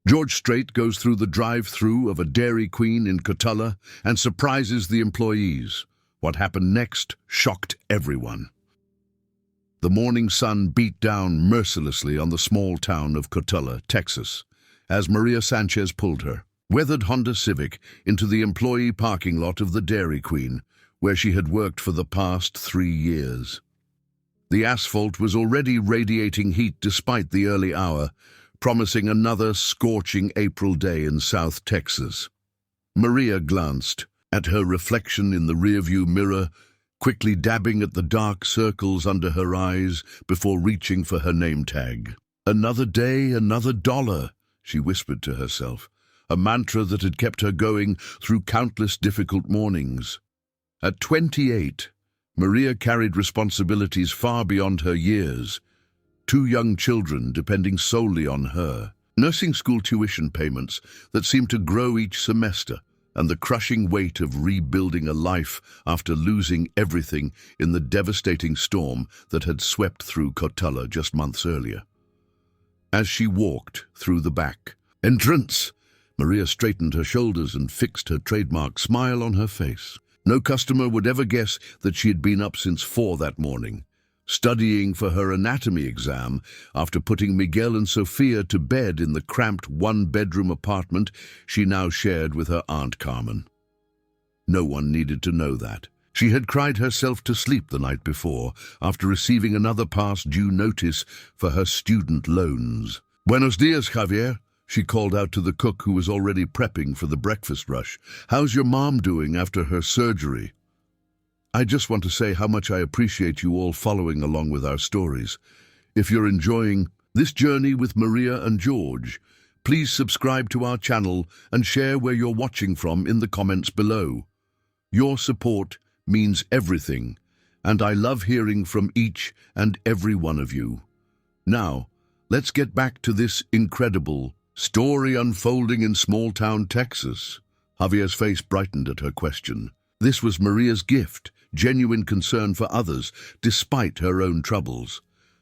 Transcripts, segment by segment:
George Strait goes through the drive-thru of a Dairy Queen in Cotulla and surprises the employees. What happened next shocked everyone. The morning sun beat down mercilessly on the small town of Cotulla, Texas, as Maria Sanchez pulled her weathered Honda Civic into the employee parking lot of the Dairy Queen, where she had worked for the past 3 years. The asphalt was already radiating heat despite the early hour, promising another scorching April day in South Texas. Maria glanced at her reflection in the rearview mirror, quickly dabbing at the dark circles under her eyes before reaching for her name tag. "Another day, another dollar," she whispered to herself, a mantra that had kept her going through countless difficult mornings. At 28, Maria carried responsibilities far beyond her years. 2 young children depending solely on her, nursing school tuition payments that seemed to grow each semester, and the crushing weight of rebuilding a life after losing everything in the devastating storm that had swept through Cotulla just months earlier. As she walked through the back entrance, Maria straightened her shoulders and fixed her trademark smile on her face. No customer would ever guess that she had been up since 4 that morning, studying for her anatomy exam after putting Miguel and Sofia to bed in the cramped 1-bedroom apartment she now shared with her Aunt Carmen. No one needed to know that. She had cried herself to sleep the night before after receiving another past due notice for her student loans. "Buenos dias, Javier," she called out to the cook who was already prepping for the breakfast rush. "How's your mom doing after her surgery?" "I just want to say how much I appreciate you all following along with our stories. If you're enjoying this journey with Maria and George, please subscribe to our channel and share where you're watching from in the comments below. Your support means everything, and I love hearing from each and every one of you. Now, let's get back to this incredible story unfolding in small-town Texas." Javier's face brightened at her question. This was Maria's gift, genuine concern for others, despite her own troubles.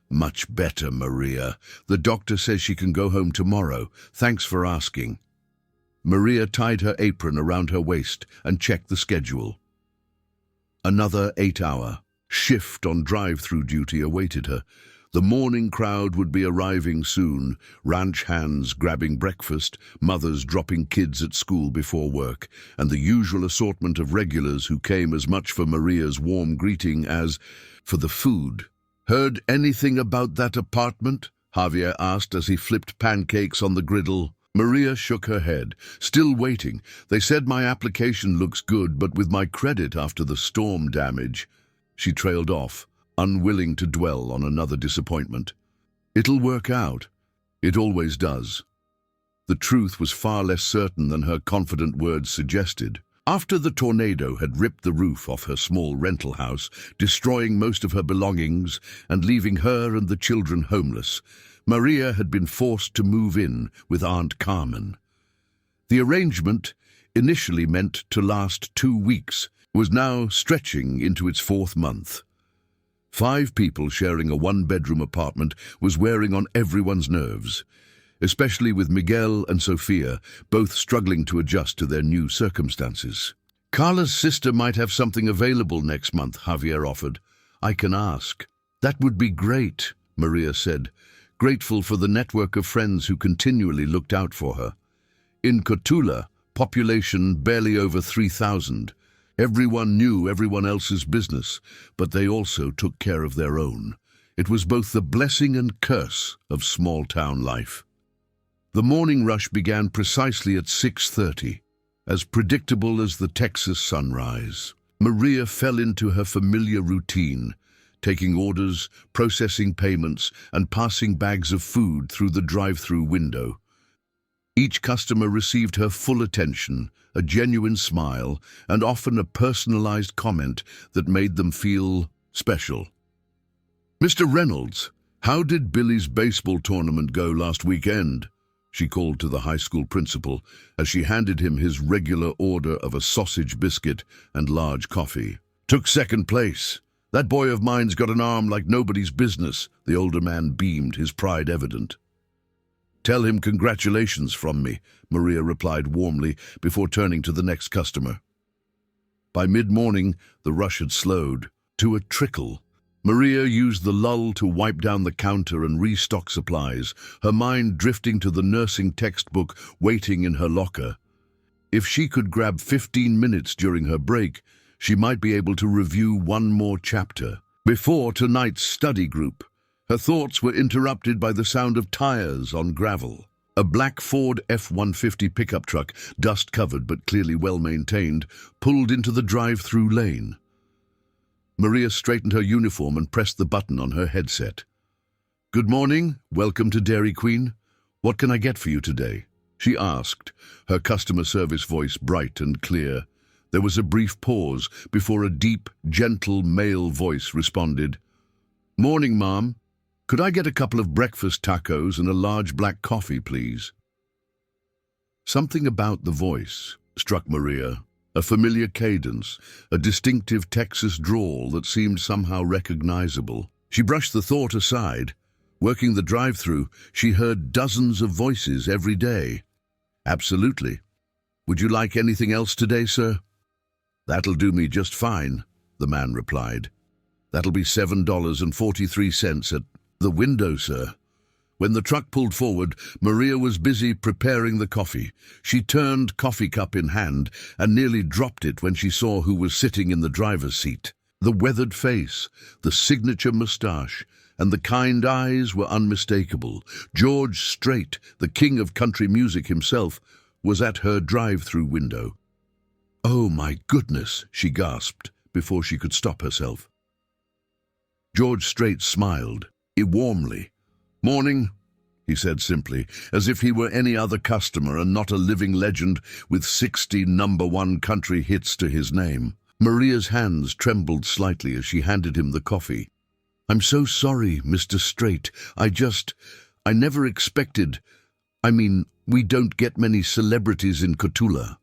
"Much better, Maria. The doctor says she can go home tomorrow. Thanks for asking." Maria tied her apron around her waist and checked the schedule. Another 8-hour shift on drive-thru duty awaited her. The morning crowd would be arriving soon, ranch hands grabbing breakfast, mothers dropping kids at school before work, and the usual assortment of regulars who came as much for Maria's warm greeting as for the food. "Heard anything about that apartment?" Javier asked as he flipped pancakes on the griddle. Maria shook her head. "Still waiting. They said my application looks good, but with my credit after the storm damage." She trailed off, unwilling to dwell on another disappointment. "It'll work out. It always does." The truth was far less certain than her confident words suggested. After the tornado had ripped the roof off her small rental house, destroying most of her belongings and leaving her and the children homeless, Maria had been forced to move in with Aunt Carmen. The arrangement, initially meant to last 2 weeks, was now stretching into its 4th month. 5 people sharing a 1-bedroom apartment was wearing on everyone's nerves, especially with Miguel and Sofia, both struggling to adjust to their new circumstances. "Carla's sister might have something available next month," Javier offered. "I can ask." "That would be great," Maria said, grateful for the network of friends who continually looked out for her. In Cotulla, population barely over 3,000, everyone knew everyone else's business, but they also took care of their own. It was both the blessing and curse of small-town life. The morning rush began precisely at 6:30, as predictable as the Texas sunrise. Maria fell into her familiar routine, taking orders, processing payments, and passing bags of food through the drive-thru window. Each customer received her full attention, a genuine smile, and often a personalized comment that made them feel special. "Mr. Reynolds, how did Billy's baseball tournament go last weekend?" she called to the high school principal as she handed him his regular order of a sausage biscuit and large coffee. "Took 2nd place. That boy of mine's got an arm like nobody's business," the older man beamed, his pride evident. Tell him congratulations from me, Maria replied warmly before turning to the next customer. By mid-morning, the rush had slowed to a trickle. Maria used the lull to wipe down the counter and restock supplies, her mind drifting to the nursing textbook waiting in her locker. If she could grab 15 minutes during her break, she might be able to review one more chapter. Before tonight's study group, her thoughts were interrupted by the sound of tires on gravel. A black Ford F-150 pickup truck, dust-covered but clearly well-maintained, pulled into the drive-thru lane. Maria straightened her uniform and pressed the button on her headset. "Good morning, welcome to Dairy Queen. What can I get for you today?" she asked, her customer service voice bright and clear. There was a brief pause before a deep, gentle male voice responded. "Morning, Mom. Could I get a couple of breakfast tacos and a large black coffee, please?" Something about the voice struck Maria. A familiar cadence, a distinctive Texas drawl that seemed somehow recognizable. She brushed the thought aside. Working the drive-thru, she heard dozens of voices every day. "Absolutely. Would you like anything else today, sir?" "That'll do me just fine," the man replied. "That'll be $7.43 at the window, sir." When the truck pulled forward, Maria was busy preparing the coffee. She turned, coffee cup in hand, and nearly dropped it when she saw who was sitting in the driver's seat. The weathered face, the signature mustache, and the kind eyes were unmistakable. George Strait, the king of country music himself, was at her drive-thru window. "Oh, my goodness," she gasped before she could stop herself. George Strait smiled, warmly. "Morning," he said simply, as if he were any other customer and not a living legend with 60 #1 country hits to his name. Maria's hands trembled slightly as she handed him the coffee. "I'm so sorry, Mr. Strait. I never expected. We don't get many celebrities in Cotulla."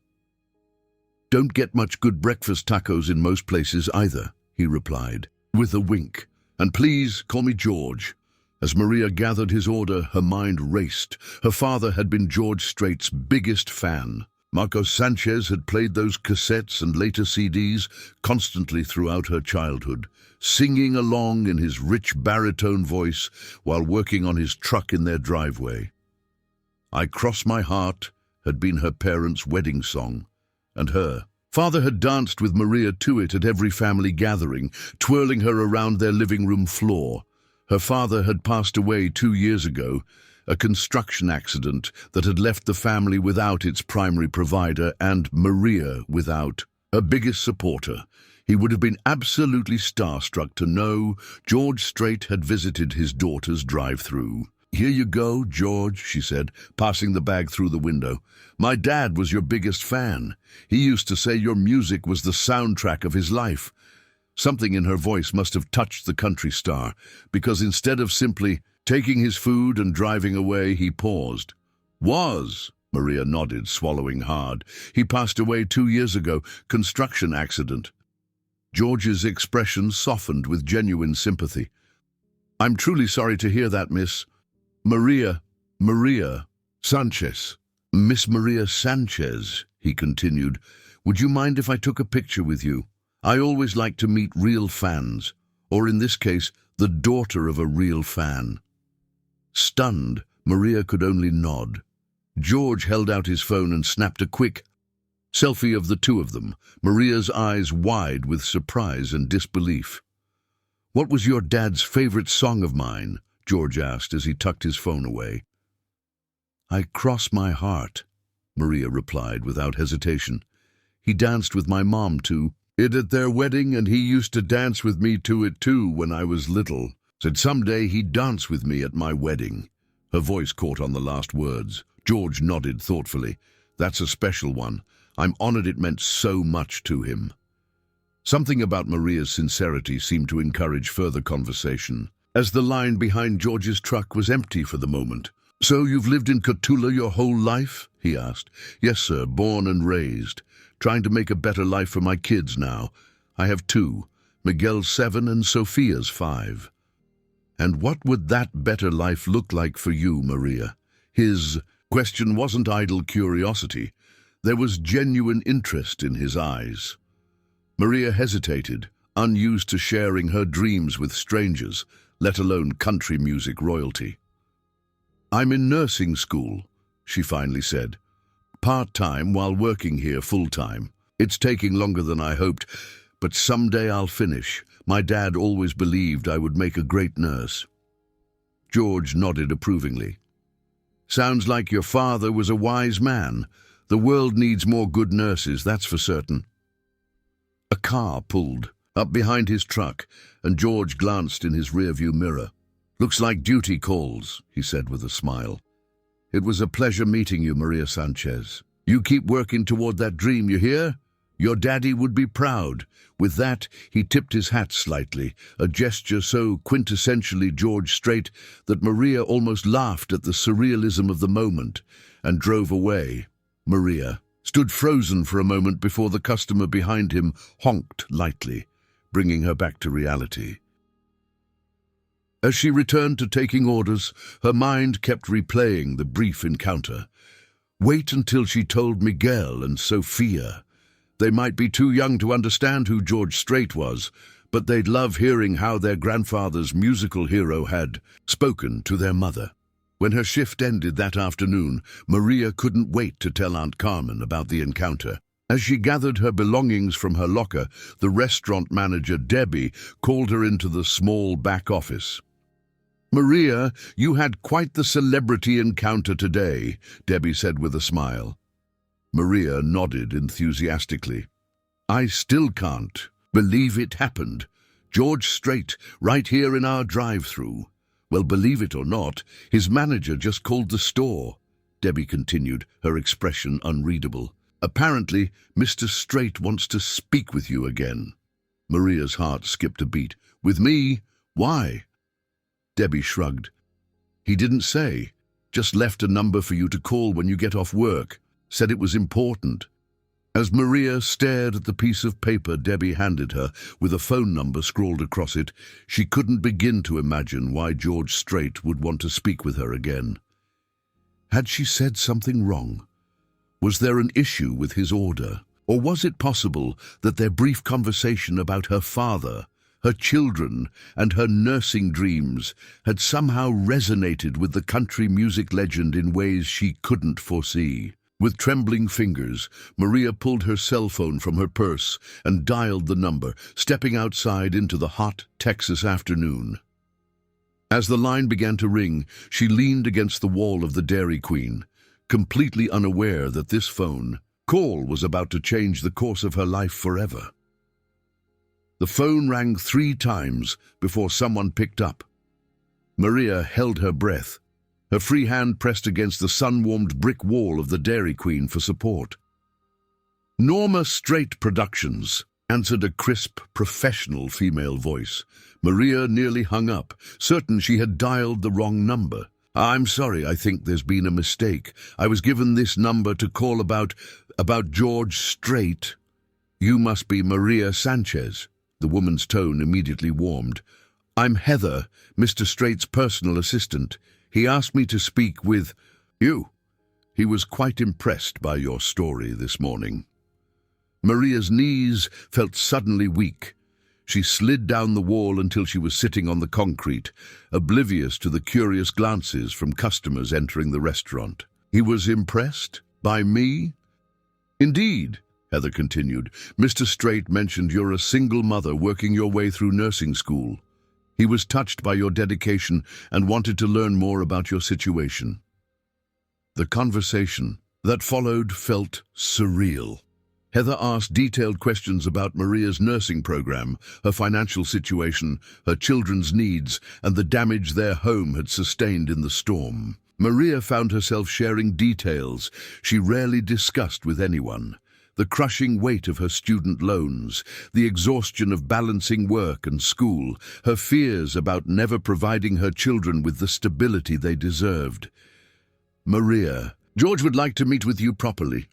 "Don't get much good breakfast tacos in most places either," he replied, with a wink. "And please call me George." As Maria gathered his order, her mind raced. Her father had been George Strait's biggest fan. Marco Sanchez had played those cassettes and later CDs constantly throughout her childhood, singing along in his rich baritone voice while working on his truck in their driveway. "I Cross My Heart" had been her parents' wedding song, and her father had danced with Maria to it at every family gathering, twirling her around their living room floor. Her father had passed away 2 years ago, a construction accident that had left the family without its primary provider and Maria without her biggest supporter. He would have been absolutely starstruck to know George Strait had visited his daughter's drive-thru. "Here you go, George," she said, passing the bag through the window. "My dad was your biggest fan. He used to say your music was the soundtrack of his life." Something in her voice must have touched the country star, because instead of simply taking his food and driving away, he paused. "Was?" Maria nodded, swallowing hard. "He passed away 2 years ago. Construction accident." George's expression softened with genuine sympathy. "I'm truly sorry to hear that, Miss Maria Sanchez." "Miss Maria Sanchez," he continued, "would you mind if I took a picture with you? I always like to meet real fans, or in this case, the daughter of a real fan." Stunned, Maria could only nod. George held out his phone and snapped a quick selfie of the two of them, Maria's eyes wide with surprise and disbelief. "What was your dad's favorite song of mine?" George asked as he tucked his phone away. "I Cross My Heart," Maria replied without hesitation. "He danced with my mom to it at their wedding, and he used to dance with me to it too when I was little. Said someday he'd dance with me at my wedding." Her voice caught on the last words. George nodded thoughtfully. "That's a special one. I'm honored it meant so much to him." Something about Maria's sincerity seemed to encourage further conversation, as the line behind George's truck was empty for the moment. "So you've lived in Cotulla your whole life?" he asked. "Yes, sir, born and raised. Trying to make a better life for my kids now. I have 2, Miguel's 7 and Sophia's 5. "And what would that better life look like for you, Maria?" His question wasn't idle curiosity. There was genuine interest in his eyes. Maria hesitated, unused to sharing her dreams with strangers, let alone country music royalty. "I'm in nursing school," she finally said. "Part-time while working here full-time. It's taking longer than I hoped, but someday I'll finish. My dad always believed I would make a great nurse." George nodded approvingly. "Sounds like your father was a wise man. The world needs more good nurses, that's for certain." A car pulled up behind his truck, and George glanced in his rearview mirror. "Looks like duty calls," he said with a smile. "It was a pleasure meeting you, Maria Sanchez. You keep working toward that dream, you hear? Your daddy would be proud." With that, he tipped his hat slightly, a gesture so quintessentially George Strait that Maria almost laughed at the surrealism of the moment and drove away. Maria stood frozen for a moment before the customer behind him honked lightly, bringing her back to reality. As she returned to taking orders, her mind kept replaying the brief encounter. Wait until she told Miguel and Sophia. They might be too young to understand who George Strait was, but they'd love hearing how their grandfather's musical hero had spoken to their mother. When her shift ended that afternoon, Maria couldn't wait to tell Aunt Carmen about the encounter. As she gathered her belongings from her locker, the restaurant manager, Debbie, called her into the small back office. "Maria, you had quite the celebrity encounter today," Debbie said with a smile. Maria nodded enthusiastically. "I still can't believe it happened. George Strait, right here in our drive-thru. Well, believe it or not, his manager just called the store," Debbie continued, her expression unreadable. "Apparently, Mr. Strait wants to speak with you again." Maria's heart skipped a beat. "With me? Why?" Debbie shrugged. "He didn't say. Just left a number for you to call when you get off work. Said it was important." As Maria stared at the piece of paper Debbie handed her, with a phone number scrawled across it, she couldn't begin to imagine why George Strait would want to speak with her again. Had she said something wrong? Was there an issue with his order? Or was it possible that their brief conversation about her father, her children, and her nursing dreams had somehow resonated with the country music legend in ways she couldn't foresee? With trembling fingers, Maria pulled her cell phone from her purse and dialed the number, stepping outside into the hot Texas afternoon. As the line began to ring, she leaned against the wall of the Dairy Queen, completely unaware that this phone call was about to change the course of her life forever. The phone rang 3 times before someone picked up. Maria held her breath, her free hand pressed against the sun-warmed brick wall of the Dairy Queen for support. "Norma Strait Productions," answered a crisp, professional female voice. Maria nearly hung up, certain she had dialed the wrong number. "I'm sorry, I think there's been a mistake. I was given this number to call about George Strait." "You must be Maria Sanchez." The woman's tone immediately warmed. "I'm Heather, Mr. Strait's personal assistant. He asked me to speak with you. He was quite impressed by your story this morning." Maria's knees felt suddenly weak. She slid down the wall until she was sitting on the concrete, oblivious to the curious glances from customers entering the restaurant. "He was impressed? By me?" "Indeed," Heather continued. "Mr. Strait mentioned you're a single mother working your way through nursing school. He was touched by your dedication and wanted to learn more about your situation." The conversation that followed felt surreal. Heather asked detailed questions about Maria's nursing program, her financial situation, her children's needs, and the damage their home had sustained in the storm. Maria found herself sharing details she rarely discussed with anyone. The crushing weight of her student loans, the exhaustion of balancing work and school, her fears about never providing her children with the stability they deserved. "Maria, George would like to meet with you properly,"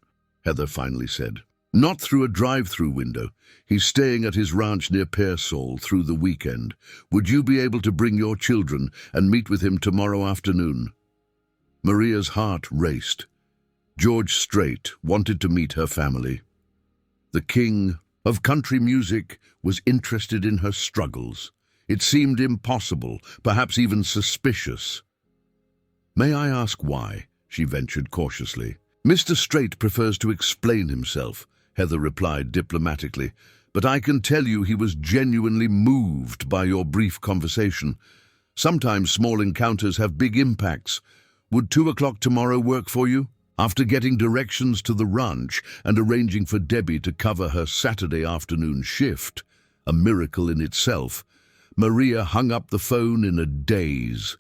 Heather finally said. "Not through a drive-thru window. He's staying at his ranch near Pearsall through the weekend. Would you be able to bring your children and meet with him tomorrow afternoon?" Maria's heart raced. George Strait wanted to meet her family. The king of country music was interested in her struggles. It seemed impossible, perhaps even suspicious. "May I ask why?" she ventured cautiously. "Mr. Strait prefers to explain himself," Heather replied diplomatically, "but I can tell you he was genuinely moved by your brief conversation. Sometimes small encounters have big impacts. Would 2 o'clock tomorrow work for you?" After getting directions to the ranch and arranging for Debbie to cover her Saturday afternoon shift, a miracle in itself, Maria hung up the phone in a daze.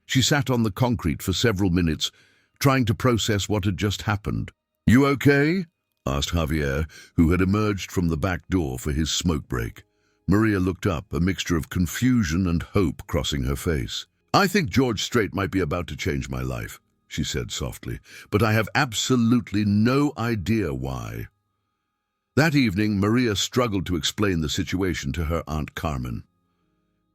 She sat on the concrete for several minutes, trying to process what had just happened. "You okay?" asked Javier, who had emerged from the back door for his smoke break. Maria looked up, a mixture of confusion and hope crossing her face. "I think George Strait might be about to change my life," she said softly, "but I have absolutely no idea why." That evening, Maria struggled to explain the situation to her Aunt Carmen.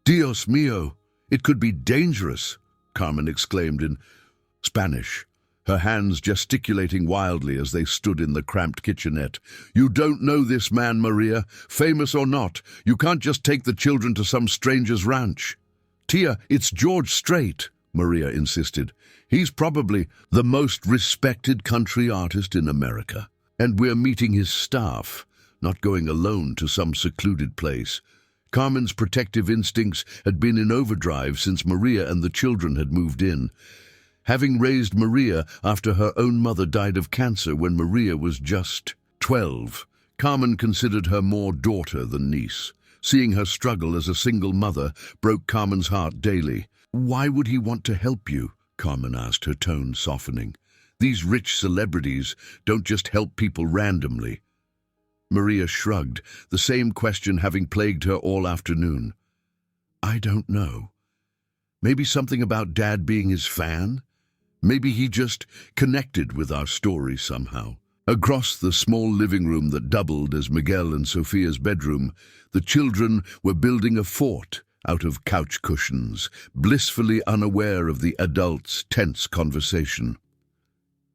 "Dios mío, it could be dangerous," Carmen exclaimed in Spanish, her hands gesticulating wildly as they stood in the cramped kitchenette. "You don't know this man, Maria, famous or not. You can't just take the children to some stranger's ranch." "Tia, it's George Strait," Maria insisted. "He's probably the most respected country artist in America. And we're meeting his staff, not going alone to some secluded place." Carmen's protective instincts had been in overdrive since Maria and the children had moved in. Having raised Maria after her own mother died of cancer when Maria was just 12, Carmen considered her more daughter than niece. Seeing her struggle as a single mother broke Carmen's heart daily. "Why would he want to help you?" Carmen asked, her tone softening. "These rich celebrities don't just help people randomly." Maria shrugged, the same question having plagued her all afternoon. "I don't know. Maybe something about Dad being his fan? Maybe he just connected with our story somehow." Across the small living room that doubled as Miguel and Sophia's bedroom, the children were building a fort out of couch cushions, blissfully unaware of the adults' tense conversation.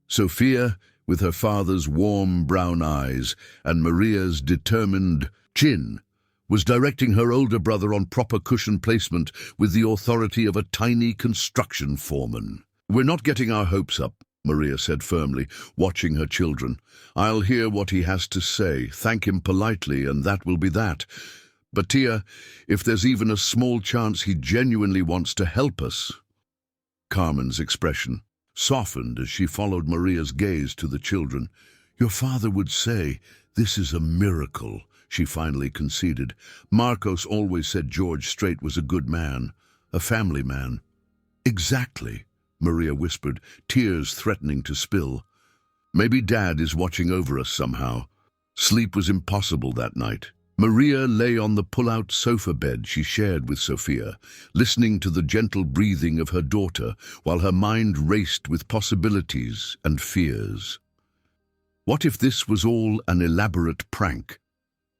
Sophia, with her father's warm brown eyes and Maria's determined chin, was directing her older brother on proper cushion placement with the authority of a tiny construction foreman. "We're not getting our hopes up," Maria said firmly, watching her children. "I'll hear what he has to say, thank him politely, and that will be that. But Tia, if there's even a small chance he genuinely wants to help us..." Carmen's expression softened as she followed Maria's gaze to the children. "Your father would say, 'This is a miracle,'" she finally conceded. "Marcos always said George Strait was a good man, a family man." "Exactly," Maria whispered, tears threatening to spill. "Maybe Dad is watching over us somehow." Sleep was impossible that night. Maria lay on the pull-out sofa bed she shared with Sophia, listening to the gentle breathing of her daughter while her mind raced with possibilities and fears. What if this was all an elaborate prank?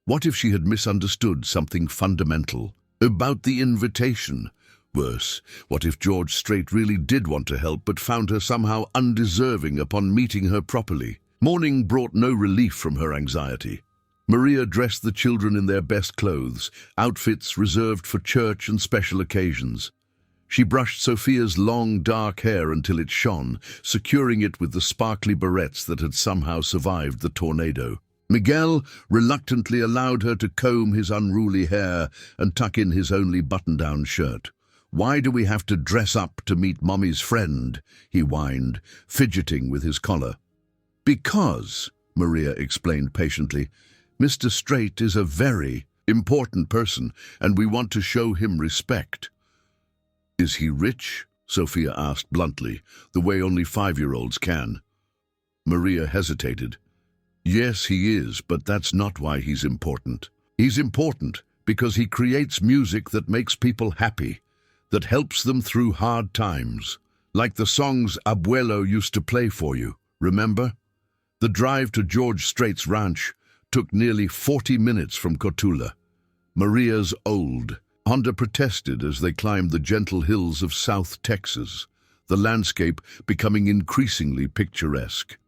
What if she had misunderstood something fundamental about the invitation? Worse, what if George Strait really did want to help but found her somehow undeserving upon meeting her properly? Morning brought no relief from her anxiety. Maria dressed the children in their best clothes, outfits reserved for church and special occasions. She brushed Sophia's long, dark hair until it shone, securing it with the sparkly barrettes that had somehow survived the tornado. Miguel reluctantly allowed her to comb his unruly hair and tuck in his only button-down shirt. "Why do we have to dress up to meet Mommy's friend?" he whined, fidgeting with his collar. "Because," Maria explained patiently, "Mr. Strait is a very important person, and we want to show him respect." "Is he rich?" Sophia asked bluntly, the way only 5-year-olds can. Maria hesitated. "Yes, he is, but that's not why he's important. He's important because he creates music that makes people happy, that helps them through hard times, like the songs Abuelo used to play for you, remember? The drive to George Strait's ranch took nearly 40 minutes from Cotulla. Maria's old Honda protested as they climbed the gentle hills of South Texas. the landscape becoming increasingly picturesque.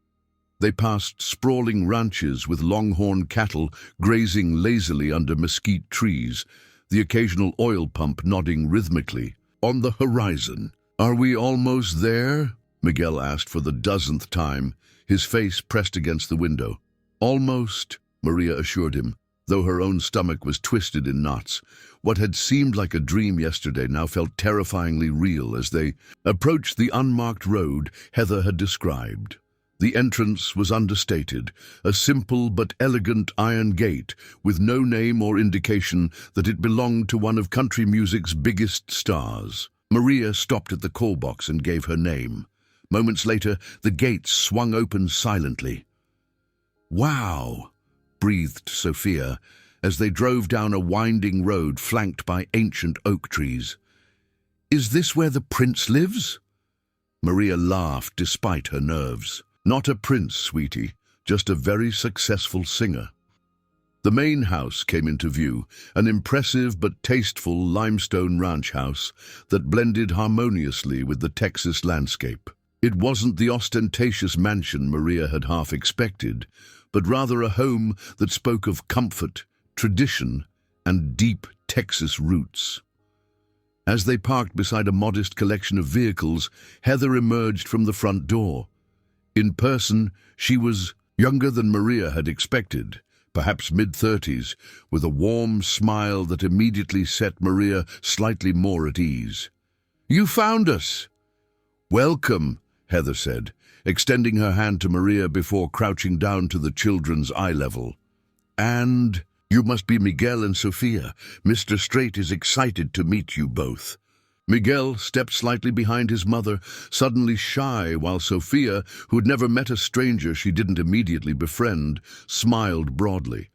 They passed sprawling ranches with longhorn cattle grazing lazily under mesquite trees, the occasional oil pump nodding rhythmically. On the horizon. "Are we almost there?" Miguel asked for the dozenth time, his face pressed against the window. "Almost," Maria assured him, though her own stomach was twisted in knots. What had seemed like a dream yesterday now felt terrifyingly real as they approached the unmarked road Heather had described. The entrance was understated, a simple but elegant iron gate with no name or indication that it belonged to one of country music's biggest stars. Maria stopped at the call box and gave her name. Moments later, the gates swung open silently. "Wow," breathed Sophia, as they drove down a winding road flanked by ancient oak trees. "Is this where the prince lives?" Maria laughed despite her nerves. "Not a prince, sweetie, just a very successful singer." The main house came into view, an impressive but tasteful limestone ranch house that blended harmoniously with the Texas landscape. It wasn't the ostentatious mansion Maria had half expected, but rather a home that spoke of comfort, tradition, and deep Texas roots. As they parked beside a modest collection of vehicles, Heather emerged from the front door. In person, she was younger than Maria had expected, perhaps mid-30s, with a warm smile that immediately set Maria slightly more at ease. "You found us!" "Welcome," Heather said, extending her hand to Maria before crouching down to the children's eye level. "And you must be Miguel and Sophia. Mr. Strait is excited to meet you both." Miguel stepped slightly behind his mother, suddenly shy, while Sophia, who had never met a stranger she didn't immediately befriend, smiled broadly.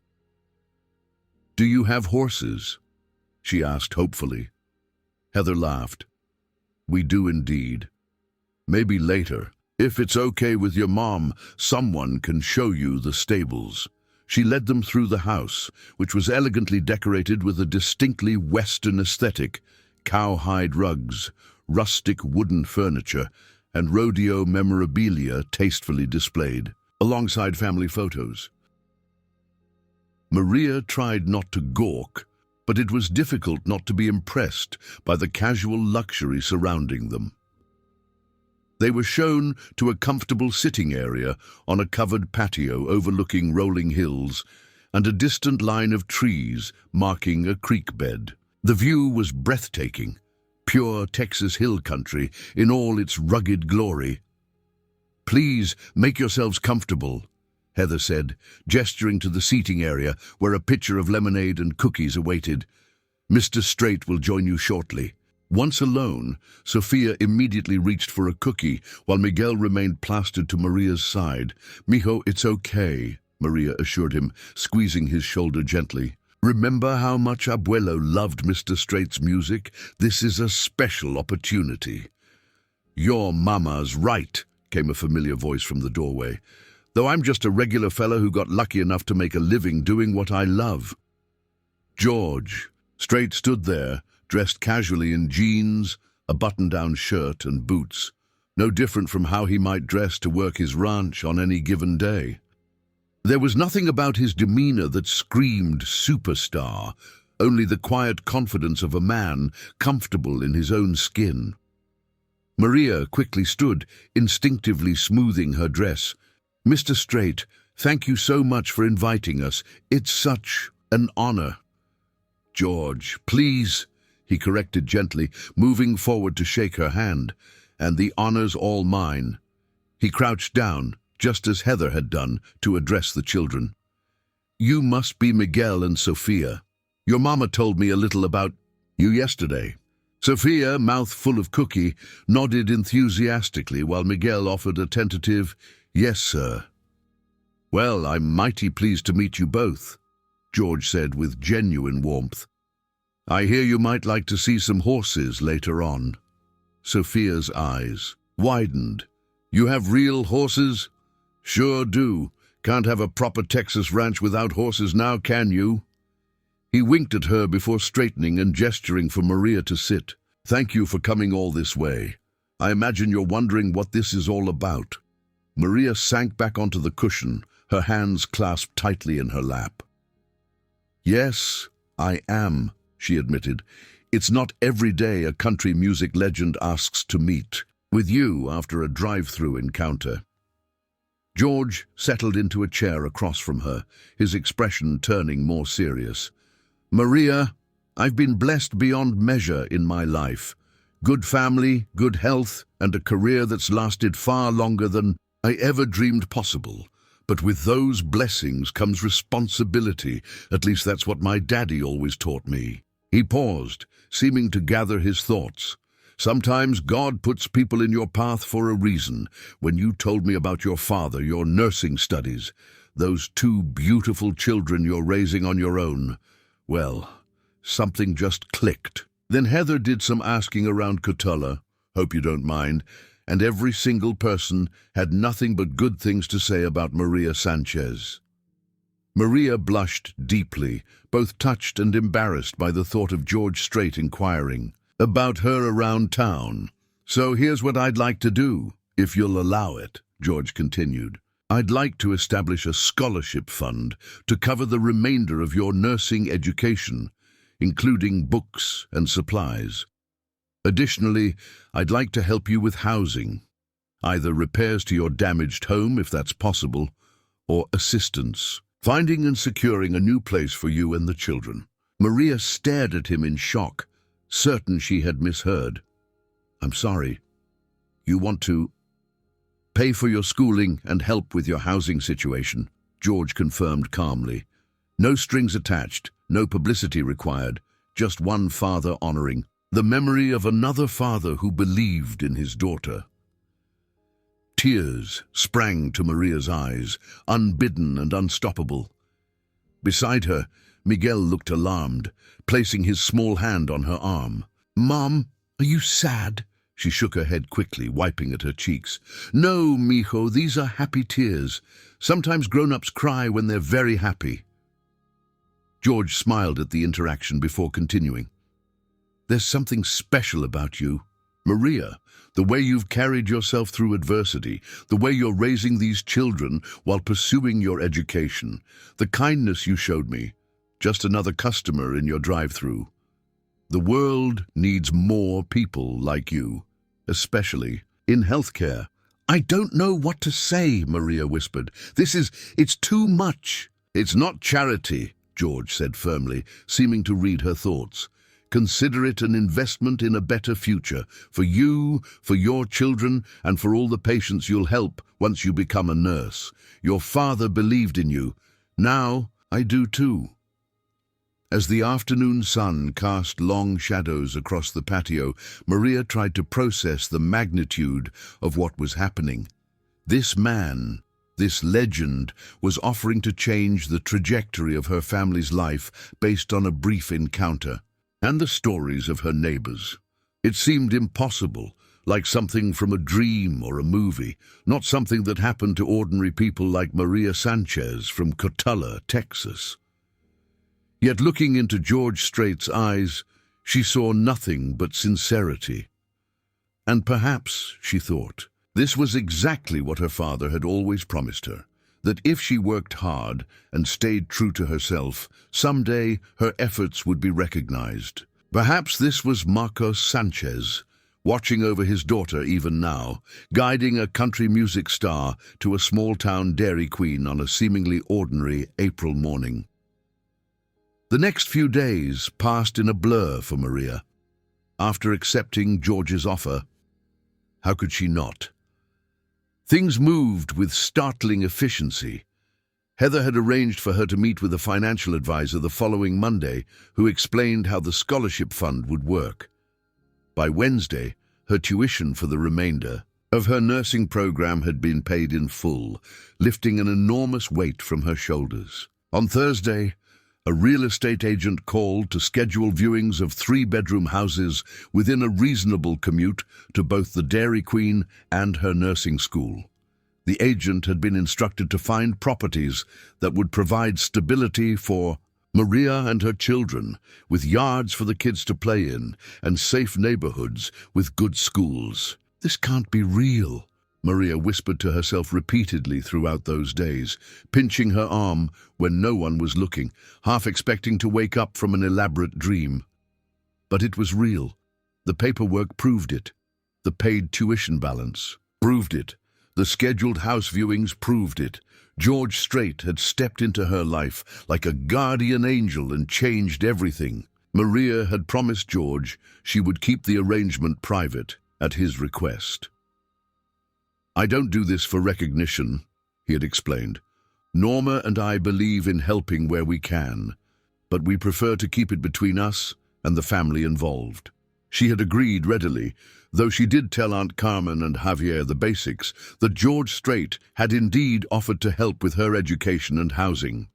"Do you have horses?" she asked hopefully. Heather laughed. "We do indeed. Maybe later. If it's okay with your mom, someone can show you the stables." She led them through the house, which was elegantly decorated with a distinctly Western aesthetic: cowhide rugs, rustic wooden furniture, and rodeo memorabilia tastefully displayed, alongside family photos. Maria tried not to gawk, but it was difficult not to be impressed by the casual luxury surrounding them. They were shown to a comfortable sitting area on a covered patio overlooking rolling hills and a distant line of trees marking a creek bed. The view was breathtaking, pure Texas hill country in all its rugged glory. "Please make yourselves comfortable," Heather said, gesturing to the seating area where a pitcher of lemonade and cookies awaited. "Mr. Strait will join you shortly." Once alone, Sophia immediately reached for a cookie while Miguel remained plastered to Maria's side. "Mijo, it's okay," Maria assured him, squeezing his shoulder gently. "Remember how much Abuelo loved Mr. Strait's music? This is a special opportunity." "Your mama's right," came a familiar voice from the doorway. "Though I'm just a regular fella who got lucky enough to make a living doing what I love." George. Strait stood there, dressed casually in jeans, a button-down shirt and boots, no different from how he might dress to work his ranch on any given day. There was nothing about his demeanor that screamed superstar, only the quiet confidence of a man comfortable in his own skin. Maria quickly stood, instinctively smoothing her dress. "Mr. Strait, thank you so much for inviting us. It's such an honor." "George, please," he corrected gently, moving forward to shake her hand. "And the honor's all mine." He crouched down, just as Heather had done, to address the children. "You must be Miguel and Sophia. Your mama told me a little about you yesterday." Sophia, mouth full of cookie, nodded enthusiastically while Miguel offered a tentative, "Yes, sir." "Well, I'm mighty pleased to meet you both," George said with genuine warmth. "I hear you might like to see some horses later on." Sophia's eyes widened. "You have real horses?" "Sure do. Can't have a proper Texas ranch without horses now, can you?" He winked at her before straightening and gesturing for Maria to sit. "Thank you for coming all this way. I imagine you're wondering what this is all about." Maria sank back onto the cushion, her hands clasped tightly in her lap. "Yes, I am," she admitted. "It's not every day a country music legend asks to meet with you after a drive-thru encounter." George settled into a chair across from her, his expression turning more serious. "Maria, I've been blessed beyond measure in my life. Good family, good health, and a career that's lasted far longer than I ever dreamed possible. But with those blessings comes responsibility. At least that's what my daddy always taught me." He paused, seeming to gather his thoughts. "Sometimes God puts people in your path for a reason. When you told me about your father, your nursing studies, those two beautiful children you're raising on your own, well, something just clicked." Then Heather did some asking around Cotulla, hope you don't mind, and every single person had nothing but good things to say about Maria Sanchez. Maria blushed deeply, both touched and embarrassed by the thought of George Strait inquiring about her around town. "So here's what I'd like to do, if you'll allow it," George continued. "I'd like to establish a scholarship fund to cover the remainder of your nursing education, including books and supplies. Additionally, I'd like to help you with housing, either repairs to your damaged home, if that's possible, or assistance, finding and securing a new place for you and the children." Maria stared at him in shock, certain she had misheard. "I'm sorry. You want to pay for your schooling and help with your housing situation," George confirmed calmly. "No strings attached, no publicity required, just one father honoring the memory of another father who believed in his daughter." Tears sprang to Maria's eyes, unbidden and unstoppable. Beside her, Miguel looked alarmed, placing his small hand on her arm. "Mom, are you sad?" She shook her head quickly, wiping at her cheeks. "No, mijo, these are happy tears. Sometimes grown-ups cry when they're very happy." George smiled at the interaction before continuing. "There's something special about you, Maria, the way you've carried yourself through adversity, the way you're raising these children while pursuing your education, the kindness you showed me, just another customer in your drive-thru. The world needs more people like you, especially in healthcare." "I don't know what to say," Maria whispered. It's too much." "It's not charity," George said firmly, seeming to read her thoughts. "Consider it an investment in a better future, for you, for your children, and for all the patients you'll help once you become a nurse. Your father believed in you. Now I do too." As the afternoon sun cast long shadows across the patio, Maria tried to process the magnitude of what was happening. This man, this legend, was offering to change the trajectory of her family's life based on a brief encounter, and the stories of her neighbors. It seemed impossible, like something from a dream or a movie, not something that happened to ordinary people like Maria Sanchez from Cotulla, Texas. Yet looking into George Strait's eyes, she saw nothing but sincerity. And perhaps, she thought, this was exactly what her father had always promised her, that if she worked hard and stayed true to herself, someday her efforts would be recognized. Perhaps this was Marcos Sanchez, watching over his daughter even now, guiding a country music star to a small-town Dairy Queen on a seemingly ordinary April morning. The next few days passed in a blur for Maria. After accepting George's offer, how could she not? Things moved with startling efficiency. Heather had arranged for her to meet with a financial advisor the following Monday, who explained how the scholarship fund would work. By Wednesday, her tuition for the remainder of her nursing program had been paid in full, lifting an enormous weight from her shoulders. On Thursday, a real estate agent called to schedule viewings of 3-bedroom houses within a reasonable commute to both the Dairy Queen and her nursing school. The agent had been instructed to find properties that would provide stability for Maria and her children, with yards for the kids to play in and safe neighborhoods with good schools. This can't be real, Maria whispered to herself repeatedly throughout those days, pinching her arm when no one was looking, half expecting to wake up from an elaborate dream. But it was real. The paperwork proved it. The paid tuition balance proved it. The scheduled house viewings proved it. George Strait had stepped into her life like a guardian angel and changed everything. Maria had promised George she would keep the arrangement private at his request. "I don't do this for recognition," he had explained. "Norma and I believe in helping where we can, but we prefer to keep it between us and the family involved." She had agreed readily, though she did tell Aunt Carmen and Javier the basics, that George Strait had indeed offered to help with her education and housing.